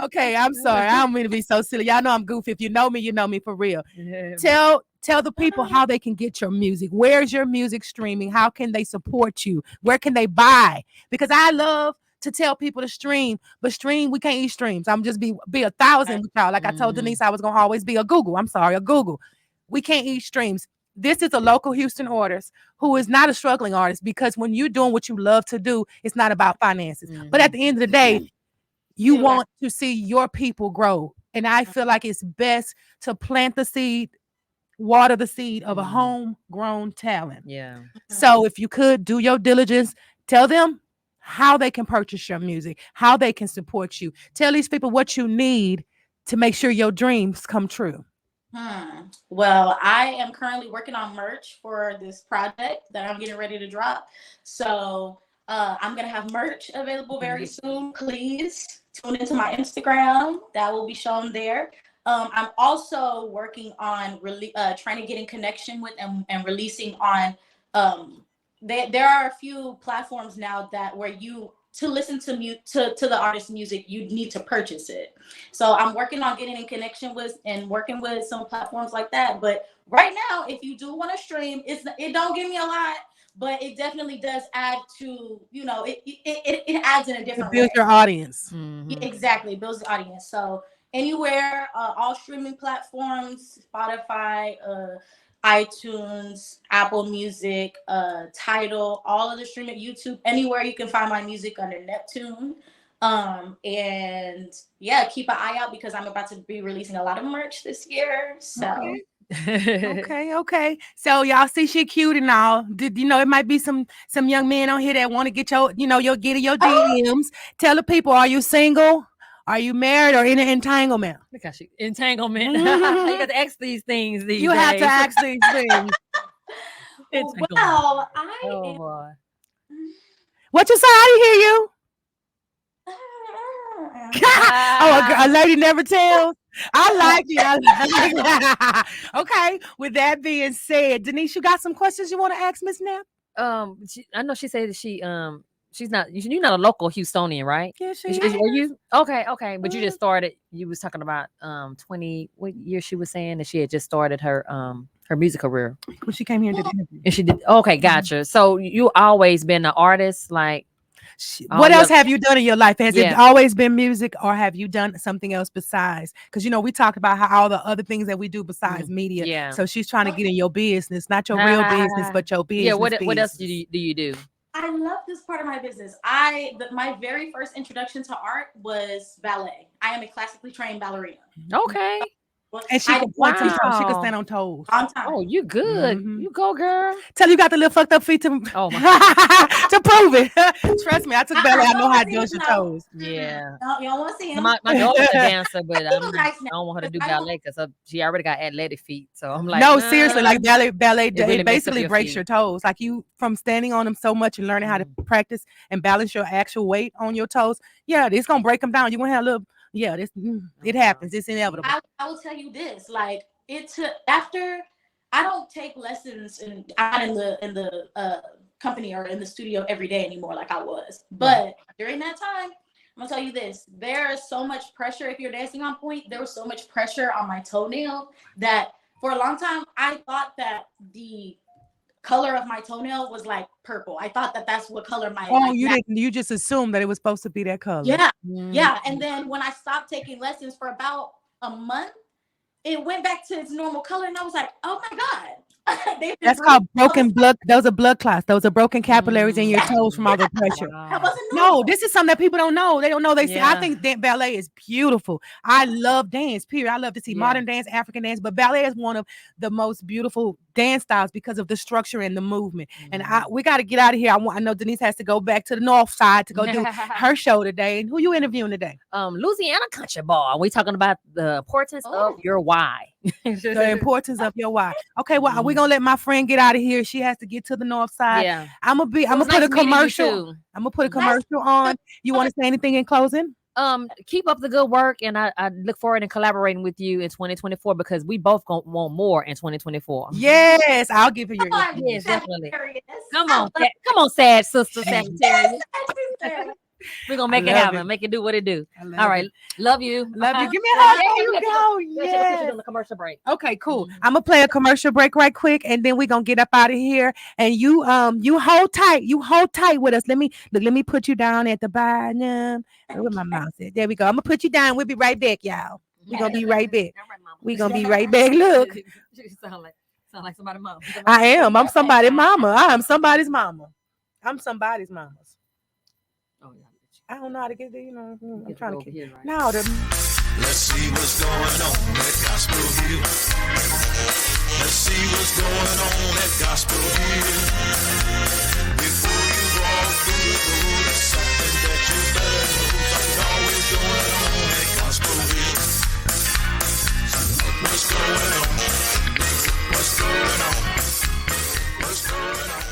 Okay, I'm sorry. I don't mean to be so silly. Y'all know I'm goofy. If you know me for real. Tell the people how they can get your music. Where's your music streaming? How can they support you? Where can they buy? Because I love to tell people to stream, but we can't eat streams. I'm just be 1,000 with y'all. Like I told Denise, I was gonna always be a Google. I'm sorry, a Google. We can't eat streams. This is a local Houston artist who is not a struggling artist, because when you're doing what you love to do, it's not about finances. But at the end of the day, you want to see your people grow. And I feel like it's best to plant the seed, water the seed of a homegrown talent. So if you could do your diligence, tell them how they can purchase your music, how they can support you. Tell these people what you need to make sure your dreams come true. Well, I am currently working on merch for this project that I'm getting ready to drop. So I'm going to have merch available very soon. Please tune into my Instagram. That will be shown there. I'm also working on trying to get in connection with and releasing on. There are a few platforms now where to listen to the artist's music, you need to purchase it. So I'm working on getting in connection with and working with some platforms like that. But right now, if you do want to stream, it don't give me a lot, but it definitely does add to, it adds in a different way. Build your audience. Exactly, builds the audience. So anywhere, all streaming platforms, Spotify, iTunes, Apple Music, Tidal, all of the streaming, YouTube, anywhere you can find my music under Neptune. And yeah, keep an eye out because I'm about to be releasing a lot of merch this year. So Okay. So y'all see she cute and all. Did you know it might be some young men on here that want to get your, get in your DMs. Tell the people, are you single? Are you married or in an entanglement? Look how she entanglement. You got to ask these things. You have to ask these things. well, Oh boy. What you say? I didn't hear you. A lady never tells. I like it. Okay. With that being said, Denise, you got some questions you want to ask Miss Knapp? I know she said that she's not. You're not a local Houstonian, right? Yeah, she Are is. you? Okay. But you just started. You was talking about 20. What year she was saying that she had just started her music career When she came here and did the interview. and she did. Okay, gotcha. So you always been an artist, like. What else have you done in your life? Has it Yeah. always been music, or have you done something else besides? Because we talked about how all the other things that we do besides media. Yeah. So she's trying to get in your business, not your real business, but your business. Yeah. What else business. do you do? I love this part of my business. My very first introduction to art was ballet. I am a classically trained ballerina. Okay. And she can point to wow. something. She can stand on toes. On time. Oh, you good. Mhm. You go, girl. Tell you got the little fucked up feet to, Oh, to prove it. Trust me, I took ballet. I know how to don't dust your see toes. Yeah. No, you don't want to see him. My daughter's a dancer, but I Nice now. don't want her to do I don't- ballet because she already got athletic feet. So I'm like, No, nah. seriously, like ballet, It really it messes up basically your breaks feet. your toes. Like you from standing on them so much and learning how to practice and balance your actual weight on your toes. Yeah, it's gonna break them down. You're gonna have a little. Yeah, it happens. It's inevitable. I will tell you this, like it took after I don't take lessons out in the company or in the studio every day anymore like I was. But during that time, I'm gonna tell you this, there is so much pressure if you're dancing on point. There was so much pressure on my toenail that for a long time I thought that the color of my toenail was like purple. I thought that that's what color my You just assumed that it was supposed to be that color. yeah. Mm. Yeah, and then when I stopped taking lessons for about a month, it went back to its normal color, and I was like, "Oh my god!" That's called broken blood. Those are blood clots. Those are broken capillaries in your toes from all the pressure. That wasn't No, normal. this is something that people don't know. They don't know. They see. I Yeah. think ballet is beautiful. I love dance. Period. I love to see Yeah. modern dance, African dance, but ballet is one of the most beautiful dance styles because of the structure and the movement. And we got to get out of here. I know Denise has to go back to the north side to go do her show today. And who you interviewing today? Louisiana Country Ball. We talking about the importance of your why. The importance of your why. Okay, well, we're gonna let my friend get out of here. She has to get to the north side. Yeah. I'm gonna put a Nice meeting you commercial. too. I'm gonna put a commercial on. You want to say anything in closing? Keep up the good work, and I look forward to collaborating with you in 2024 because we both gonna want more in 2024. Yes, I'll give her your. Come on, Yes, definitely. Sagittarius. Come on, come on, sad sister Sagittarius. Sagittarius. We're gonna make I it love happen, it. make it do what it do. I love All right, it. love you. Love you. Give me a hug. Yeah, There you we got go. to put Yes. you on the commercial break. Okay, cool. I'm gonna play a commercial break right quick, and then we're gonna get up out of here. And you hold tight. You hold tight with us. Let me put you down at the bottom. Where my mouse at? There we go. I'm gonna put you down. We'll be right back, y'all. We're gonna be right back. All right, mama. We're gonna be right back. Look, You sound like somebody's mom. I am. I'm somebody's mama. I am somebody's mama. I'm somebody's mama's. Oh, yeah. I don't know how to get there. I'm Get trying over to here, get. right? No, Let's see what's going on at Gospel Hill. Let's see what's going on at Gospel Hill. Before you walk through the door, there's something that you better know. Something's always going on at Gospel Hill. What's going on? What's going on? What's going on?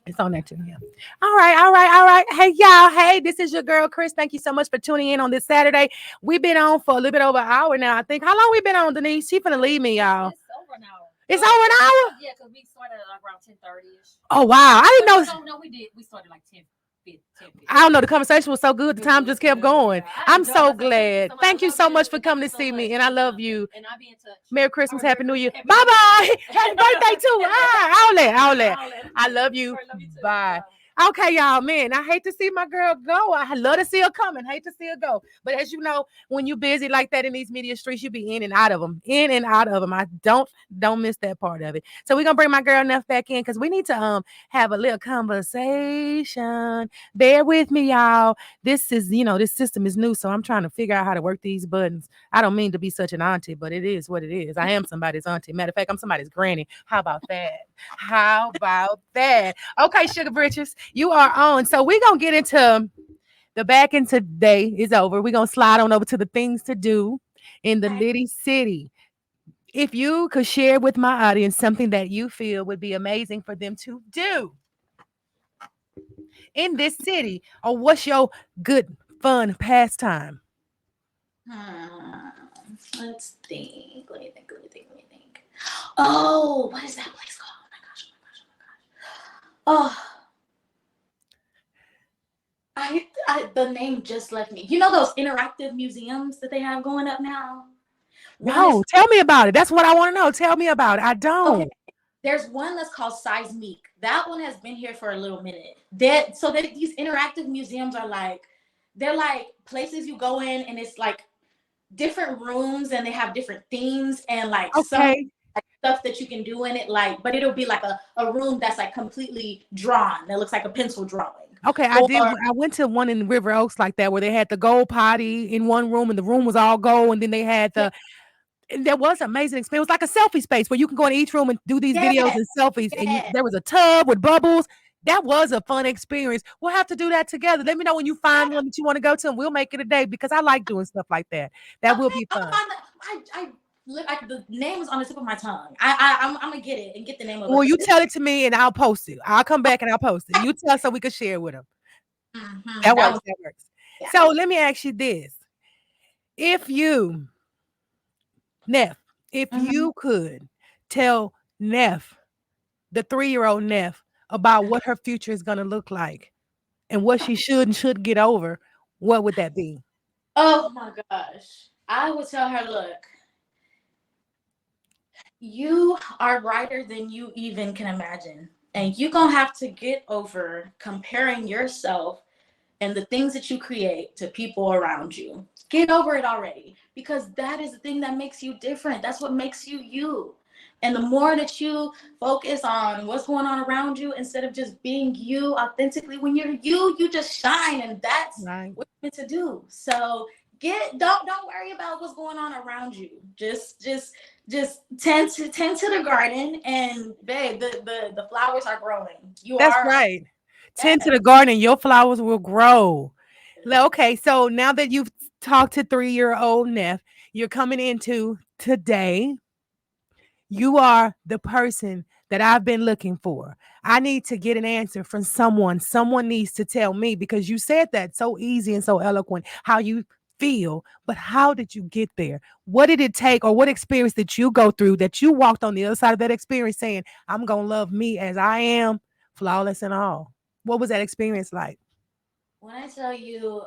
It's on there too. Yeah. All right. Hey, y'all. Hey, this is your girl, Chris. Thank you so much for tuning in on this Saturday. We've been on for a little bit over an hour now, I think. How long we been on, Denise? She finna leave me, y'all. It's over an hour. It's over an hour? Yeah, because we started at around 10:30ish. Oh, wow. I didn't know. No, we did. We started like 10. I don't know. The conversation was so good. The time just kept going. I'm so glad. Thank you so much for coming to see me. And I love you. And I'll be in touch. Merry Christmas. Happy New Year. Bye-bye. Happy birthday, too. I'll let. I love you. Love you too. Bye. Okay, y'all, man, I hate to see my girl go. I love to see her coming. Hate to see her go. But as you know, when you busy like that in these media streets, you be in and out of them. In and out of them. I don't miss that part of it. So we're gonna bring my girl Neff back in because we need to have a little conversation. Bear with me, y'all. This is, this system is new, so I'm trying to figure out how to work these buttons. I don't mean to be such an auntie, but it is what it is. I am somebody's auntie. Matter of fact, I'm somebody's granny. How about that? How about that? Okay, Sugar Britches, you are on. So we're going to get into the back end today is over. We're going to slide on over to the things to do in the Liddy City. If you could share with my audience something that you feel would be amazing for them to do in this city, or what's your good, fun pastime? Let's think. Let me think. Oh, what is that place called? Oh my gosh. The name just left me. You know those interactive museums that they have going up now? No, tell me about it. That's what I want to know. Tell me about it. I don't. Okay. There's one that's called Seismic. That one has been here for a little minute. These interactive museums are they're like places you go in and it's like different rooms and they have different themes and some stuff that you can do in it, but it'll be like a room that's like completely drawn that looks like a pencil drawing. Okay, I went to one in River Oaks like that where they had the gold potty in one room and the room was all gold, and then they had and there was an amazing experience. It was like a selfie space where you can go in each room and do these videos and selfies. And there was a tub with bubbles. That was a fun experience. We'll have to do that together. Let me know when you find one that you want to go to, and we'll make it a day because I like doing stuff like that. That will be fun. The name is on the tip of my tongue. I'm gonna get it and get the name of it. Well, you tell it to me and I'll post it. I'll come back and I'll post it. You tell so we can share with them. Mm-hmm. That works. Yeah. So let me ask you this: if you, Neff, you could tell Neff, the 3-year-old Neff, about what her future is gonna look like and what she should and should get over, what would that be? Oh my gosh. I would tell her, look, you are brighter than you even can imagine. And you're going to have to get over comparing yourself and the things that you create to people around you. Get over it already, because that is the thing that makes you different. That's what makes you you. And the more that you focus on what's going on around you, instead of just being you authentically, when you're you just shine, and that's what you're meant to do. So don't worry about what's going on around you. Just tend to the garden, and babe, the flowers are growing. That's right. Tend to the garden, your flowers will grow. Okay, so now that you've talked to 3-year-old Neff, you're coming into today. You are the person that I've been looking for. I need to get an answer from someone. Someone needs to tell me, because you said that so easy and so eloquent, how you feel, but how did you get there? What did it take, or what experience did you go through that you walked on the other side of that experience saying, I'm going to love me as I am, flawless and all? What was that experience like? When I tell you,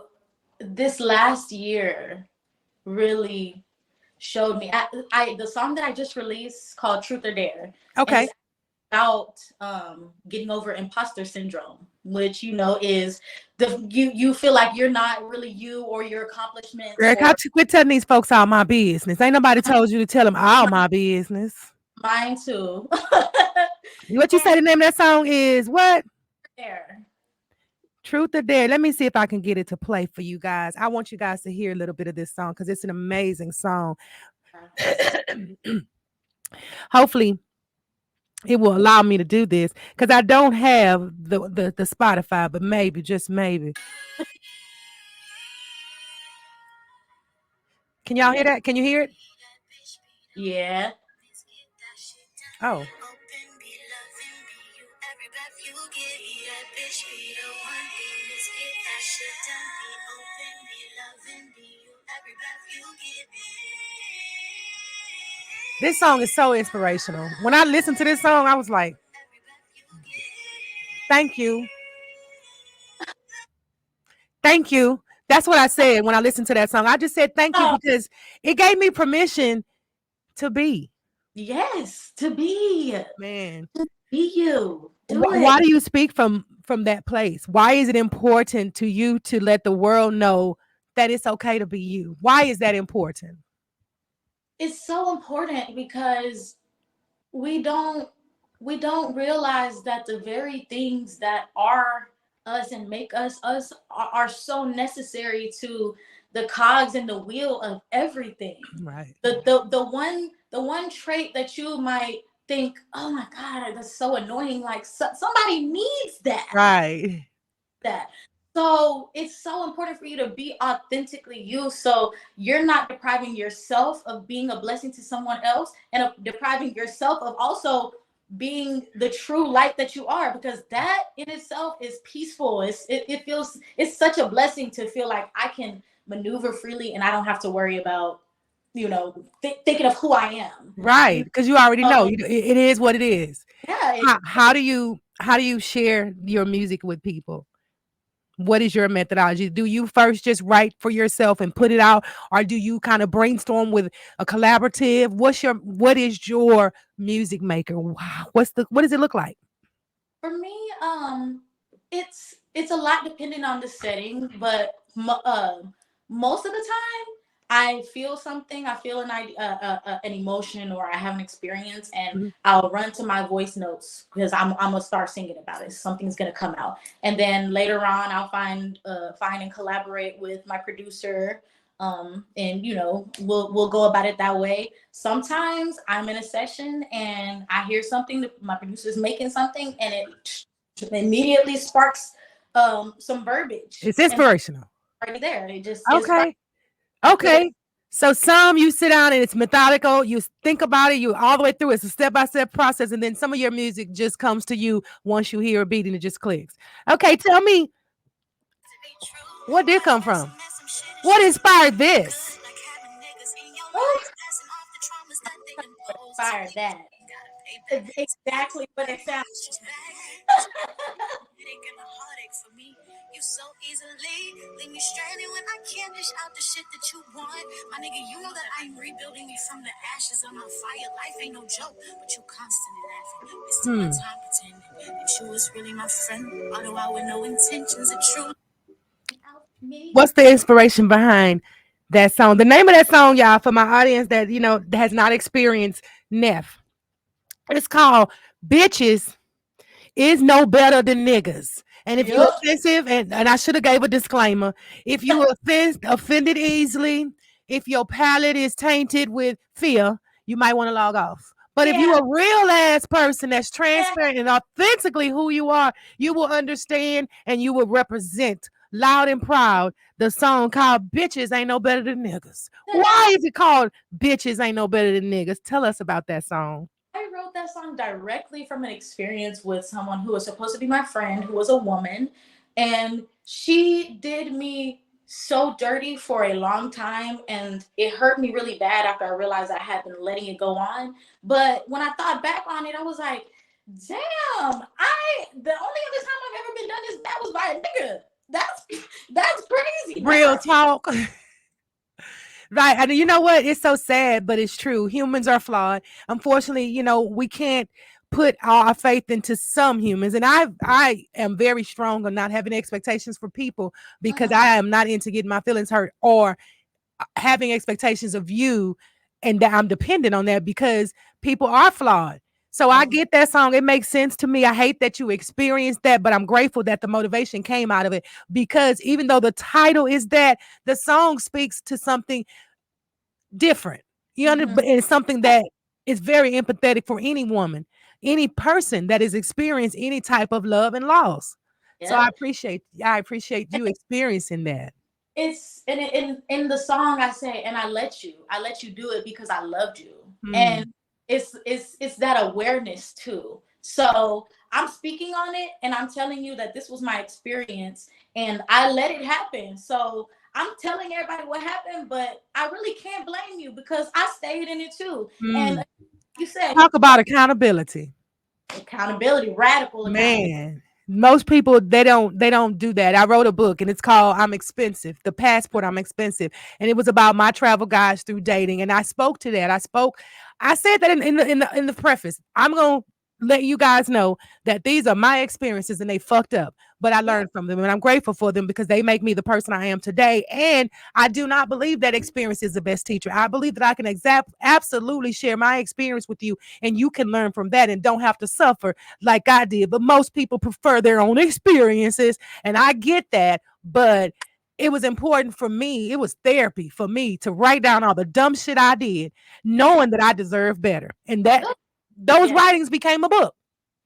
this last year really showed me. The song that I just released called Truth or Dare. Okay. About getting over imposter syndrome, which is you feel like you're not really you or your accomplishments. Girl, quit telling these folks all my business. Ain't nobody told you to tell them all my business. Mine too. What you say the name of that song is? What? Dare. Truth or Dare. Let me see if I can get it to play for you guys. I want you guys to hear a little bit of this song because it's an amazing song. Hopefully it will allow me to do this because I don't have the Spotify, but maybe, just maybe. Can y'all hear that? Can you hear it? Yeah. Oh. This song is so inspirational. When I listened to this song, I was like, thank you. Thank you. That's what I said when I listened to that song. I just said thank you because it gave me permission to be. Yes, to be. Man. Be you. Why do you speak from from that place? Why is it important to you to let the world know that it's okay to be you? Why is that important? It's so important because we don't we don't realize that the very things that are us and make us us are so necessary to the cogs in the wheel of everything. Right. The one trait that you might think, oh my god, that's so annoying, like somebody needs that. Right. So it's so important for you to be authentically you, so you're not depriving yourself of being a blessing to someone else, and of depriving yourself of also being the true light that you are, because that in itself is peaceful. It feels, it's such a blessing to feel like I can maneuver freely and I don't have to worry about, thinking of who I am. Right. Because you already know Um, it is what it is. yeah, How do you share your music with people? What is your methodology? Do you first just write for yourself and put it out, or do you kind of brainstorm with a collaborative? What is your music maker? Wow. What does it look like? for me, it's a lot depending on the setting, but most of the time, I feel something, I feel an emotion, or I have an experience, and Mhm. I'll run to my voice notes because I'm gonna start singing about it. Something's gonna come out, and then later on, I'll find and collaborate with my producer. And we'll go about it that way. Sometimes I'm in a session and I hear something that my producer's making something, and it immediately sparks some verbiage, It's and inspirational. already there. It's right. Okay. Okay. So some you sit down and it's methodical. You think about it. You all the way through. It's a step-by-step process. And then some of your music just comes to you once you hear a beat and it just clicks. Okay. Tell me, where did it come from? What inspired this? Oh, fire that. It's exactly what it sounds. You so easily leave me stranded when I can't dish out the shit that you want. My nigga, you know that I'm rebuilding you from the ashes of my fire. Life ain't no joke, but you constantly laughing. Wasting my time pretending that you was really my friend. Although I with no intentions of true. Me. What's the inspiration behind that song? The name of that song, y'all, for my audience that has not experienced Neff. It's called Bitches Is No Better Than Niggas. And if you're Yup. offensive, and I should have gave a disclaimer, if you offended easily, if your palate is tainted with fear, you might want to log off. But if Yeah. you're a real ass person that's Yeah. transparent and authentically who you are, you will understand and you will represent loud and proud the song called Bitches Ain't No Better Than Niggas. Why is it called Bitches Ain't No Better Than Niggas? Tell us about that song. I wrote that song directly from an experience with someone who was supposed to be my friend, who was a woman, and she did me so dirty for a long time, and it hurt me really bad after I realized I had been letting it go on. But when I thought back on it, I was like, damn, the only other time I've ever been done this bad was by a nigga. That's crazy. Real talk. Right. And you know what? It's so sad, but it's true. Humans are flawed. Unfortunately, we can't put our faith into some humans. And I am very strong on not having expectations for people because I am not into getting my feelings hurt or having expectations of you, and that I'm dependent on that because people are flawed. So I get that song. It makes sense to me. I hate that you experienced that, but I'm grateful that the motivation came out of it because even though the title is that, the song speaks to something different. But it's something that is very empathetic for any woman, any person that has experienced any type of love and loss. So Yeah. I appreciate you experiencing that. It's in the song I say, and I let you do it because I loved you. And it's that awareness too. So I'm speaking on it and I'm telling you that this was my experience and I let it happen. So I'm telling everybody what happened, but I really can't blame you because I stayed in it too. And you said Talk about accountability. accountability, radical accountability. Man, most people they don't do that. I wrote a book and it's called I'm Expensive, The Passport I'm Expensive. And it was about my travel guides through dating. And I spoke to that. I said that in the preface. I'm gonna let you guys know that these are my experiences and they fucked up, but I learned from them and I'm grateful for them because they make me the person I am today. And I do not believe that experience is the best teacher. I believe that I can absolutely share my experience with you and you can learn from that and don't have to suffer like I did. But most people prefer their own experiences, and I get that, but it was important for me. It was therapy for me to write down all the dumb shit I did, knowing that I deserve better. And that those Yeah. writings became a book.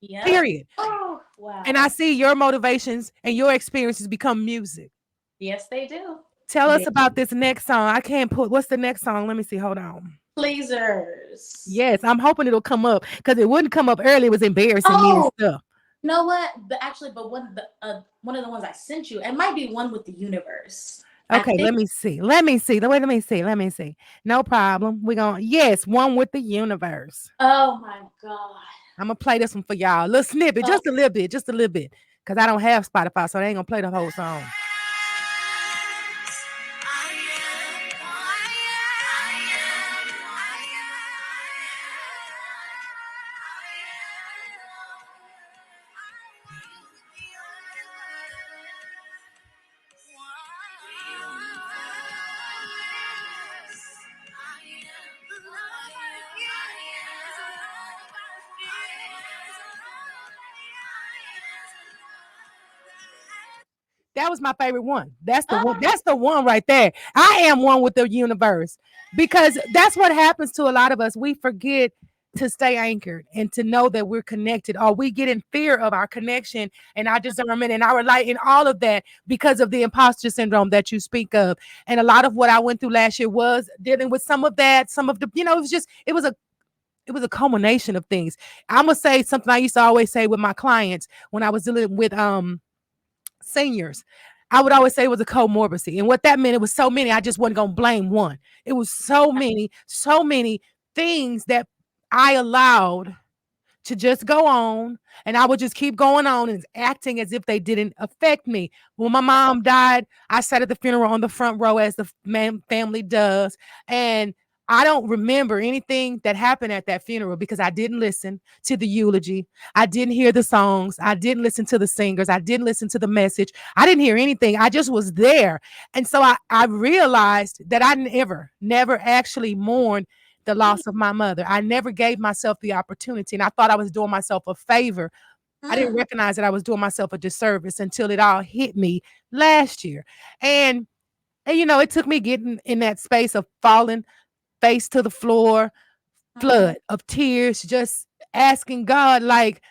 Yeah. Period. Oh, wow. And I see your motivations and your experiences become music. Yes, they do. Tell us They- about this next song. I can't put what's the next song? Let me see. Hold on. Pleasers. Yes, I'm hoping it'll come up because it wouldn't come up early. It was embarrassing me and Oh. stuff. You know what? But actually, one of the ones I sent you, it might be one with the universe. I Okay, think- let me see. Let me see. Wait, let me see. No problem. We're going, yes, one with the universe. Oh my God. I'm gonna play this one for y'all. A little snippet, just a little bit, because I don't have Spotify, so they ain't gonna play the whole song. That was my favorite one. That's the one. That's the one right there. I am one with the universe because that's what happens to a lot of us. We forget to stay anchored and to know that we're connected, or we get in fear of our connection and our discernment and our light and all of that because of the imposter syndrome that you speak of. And a lot of what I went through last year was dealing with some of that, some of the, it was a culmination of things. I'm gonna say something I used to always say with my clients when I was dealing with seniors. I would always say it was a comorbidity. And what that meant, it was so many, I just wasn't going to blame one. It was so many things that I allowed to just go on. And I would just keep going on and acting as if they didn't affect me. When my mom died, I sat at the funeral on the front row as the family does. And I don't remember anything that happened at that funeral because I didn't listen to the eulogy. I didn't hear the songs. I didn't listen to the singers. I didn't listen to the message. I didn't hear anything. I just was there. And so I realized that I never actually mourned the loss of my mother. I never gave myself the opportunity. And I thought I was doing myself a favor. I didn't recognize that I was doing myself a disservice until it all hit me last year. And it took me getting in that space of falling face to the floor, flood of tears, just asking God, like,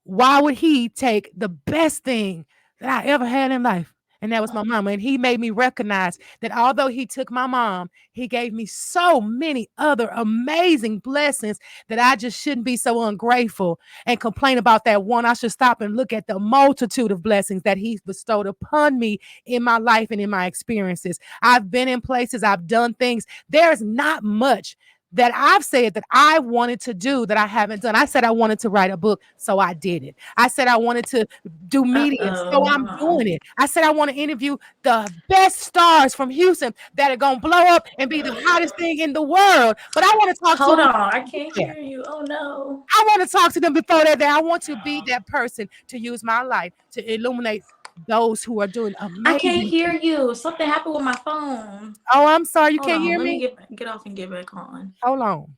why would he take the best thing that I ever had in life? And that was my mama. And he made me recognize that although he took my mom, he gave me so many other amazing blessings that I just shouldn't be so ungrateful and complain about that one. I should stop and look at the multitude of blessings that he's bestowed upon me in my life and in my experiences. I've been in places, I've done things. There's not much that I've said that I wanted to do that I haven't done. I said I wanted to write a book, so I did it. I said I wanted to do media, so I'm doing it. I said I want to interview the best stars from Houston that are going to blow up and be the hottest thing in the world. But I want to talk Hold to them. on, I can't hear you. Oh no. I want to talk to them before that day. I want to be that person to use my light to illuminate those who are doing amazing. I can't hear you. Something happened with my phone. Oh, I'm sorry. You Hold can't on, hear let me? get off and get back on. Hold on.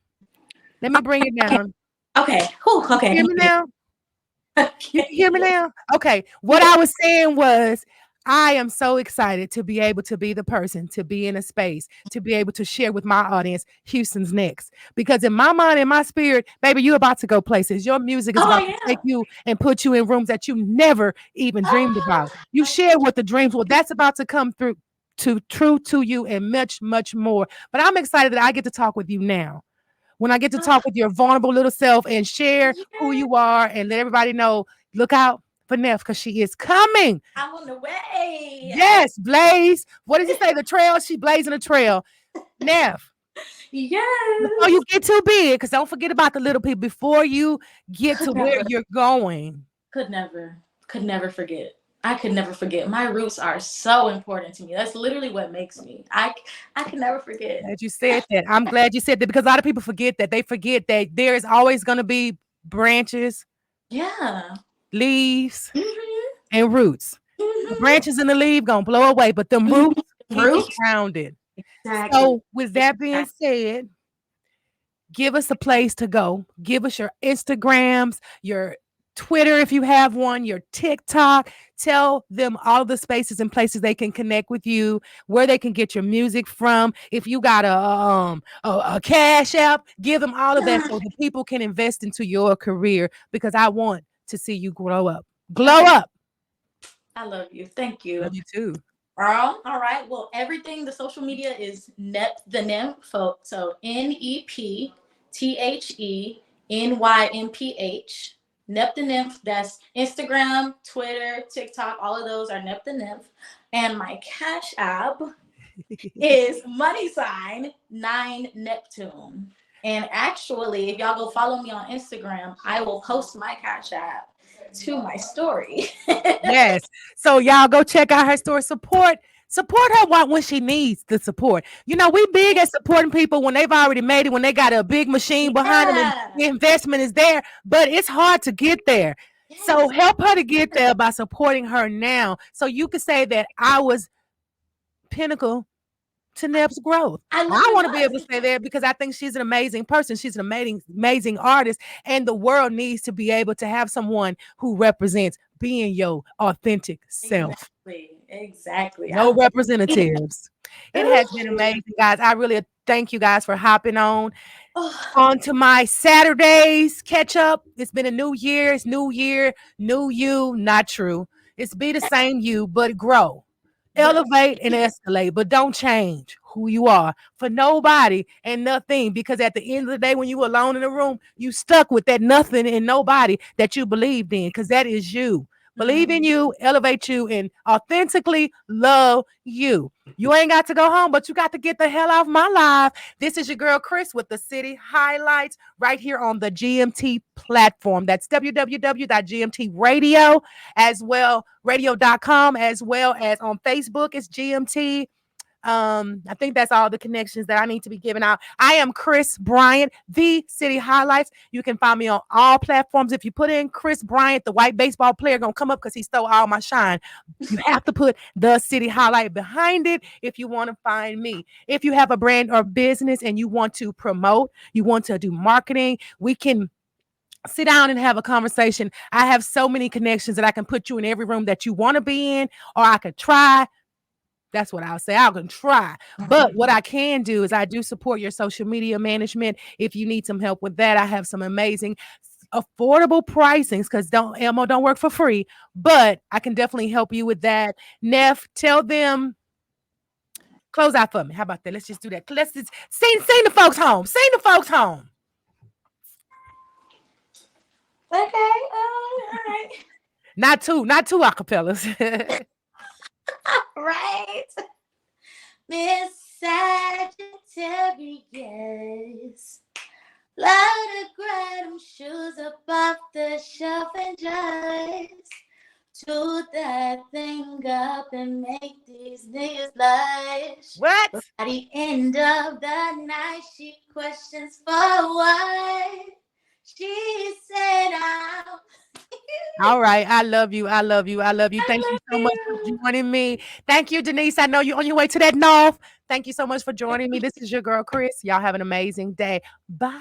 Let me bring it down. Okay. Whew, okay. You hear me now? You can hear me now? Okay. What I was saying was, I am so excited to be able to be the person, to be in a space, to be able to share with my audience Houston's next. Because in my mind, in my spirit, baby, you're about to go places. Your music is about to take you and put you in rooms that you never even dreamed about. You share what the dreams were. That's about to come through true to you and much, much more. But I'm excited that I get to talk with you now. When I get to talk with your vulnerable little self and share who you are and let everybody know, look out for Neff because she is coming. I'm on the way. Yes, Blaze. What did you say? The trail? She blazing a trail. Neff. Yes. Before you get too big, because don't forget about the little people before you get to where you're going. Could never forget. I could never forget. My roots are so important to me. That's literally what makes me. I can never forget. Glad you said that. I'm glad you said that because a lot of people forget that. They forget that there is always going to be branches, Yeah. leaves, Mhm. and roots. The Mhm. branches and the leaf gonna blow away, but them roots keep it Roots. grounded. Exactly. So with that being said, give us a place to go. Give us your Instagrams, your Twitter if you have one, your TikTok. Tell them all the spaces and places they can connect with you, where they can get your music from. If you got a Cash App, give them all of that so the people can invest into your career, because I want to see you grow up. Glow up. I love you. Thank you. Love you too. All right. Well, everything, the social media is Nep the Nymph. So NEPTHENYMPH. Nep the Nymph. That's Instagram, Twitter, TikTok. All of those are Nep the Nymph. And my Cash App is $9 Neptune. And actually, if y'all go follow me on Instagram, I will post my Cash App to my story. Yes. So y'all go check out her store. Support her when she needs the support. You know, we big at supporting people when they've already made it, when they got a big machine behind them and the investment is there, but it's hard to get there. So help her to get there by supporting her now. So you can say that I was pinnacle to Nep's growth. I want to be able to say that because I think she's an amazing person. She's an amazing artist, and the world needs to be able to have someone who represents being your authentic self. Exactly. No representatives. It has been amazing, guys. I really thank you guys for hopping on to my Saturdays catch up. It's been a new year. It's new year, new you. Not true. It's be the same you, but grow. Elevate and escalate, but don't change who you are for nobody and nothing, because at the end of the day, when you alone in the room, you stuck with that nothing and nobody that you believed in, because that is you. Believe in you, elevate you, and authentically love you. You ain't got to go home, but you got to get the hell off my life. This is your girl Chris with the City Highlights right here on the GMT platform. That's www.gmtradio, as well, radio.com, as well as on Facebook. It's GMT. I think that's all the connections that I need to be giving out. I am Chris Bryant, the City Highlights. You can find me on all platforms. If you put in Chris Bryant, the white baseball player, gonna come up because he stole all my shine. You have to put the City Highlight behind it if you want to find me. If you have a brand or business and you want to promote, you want to do marketing, we can sit down and have a conversation. I have so many connections that I can put you in every room that you want to be in, or I could try. That's what I'll say. I can try. But what I can do is I do support your social media management. If you need some help with that, I have some amazing affordable pricings, because Elmo don't work for free, but I can definitely help you with that. Neff, tell them, close out for me. How about that? Let's just do that. Let's just sing the folks home. Sing the folks home. Okay. All right. Not two acapellas. Right. Miss Sagittarius, let her grab them shoes up off the shelf and just toot that thing up and make these niggas blush. What? But at the end of the night, she questions for what she said. All right. I love you. Thank you so much for joining me. Thank you, Denise. I know you're on your way to that north. Thank you so much for joining me. This is your girl, Chris. Y'all have an amazing day. Bye.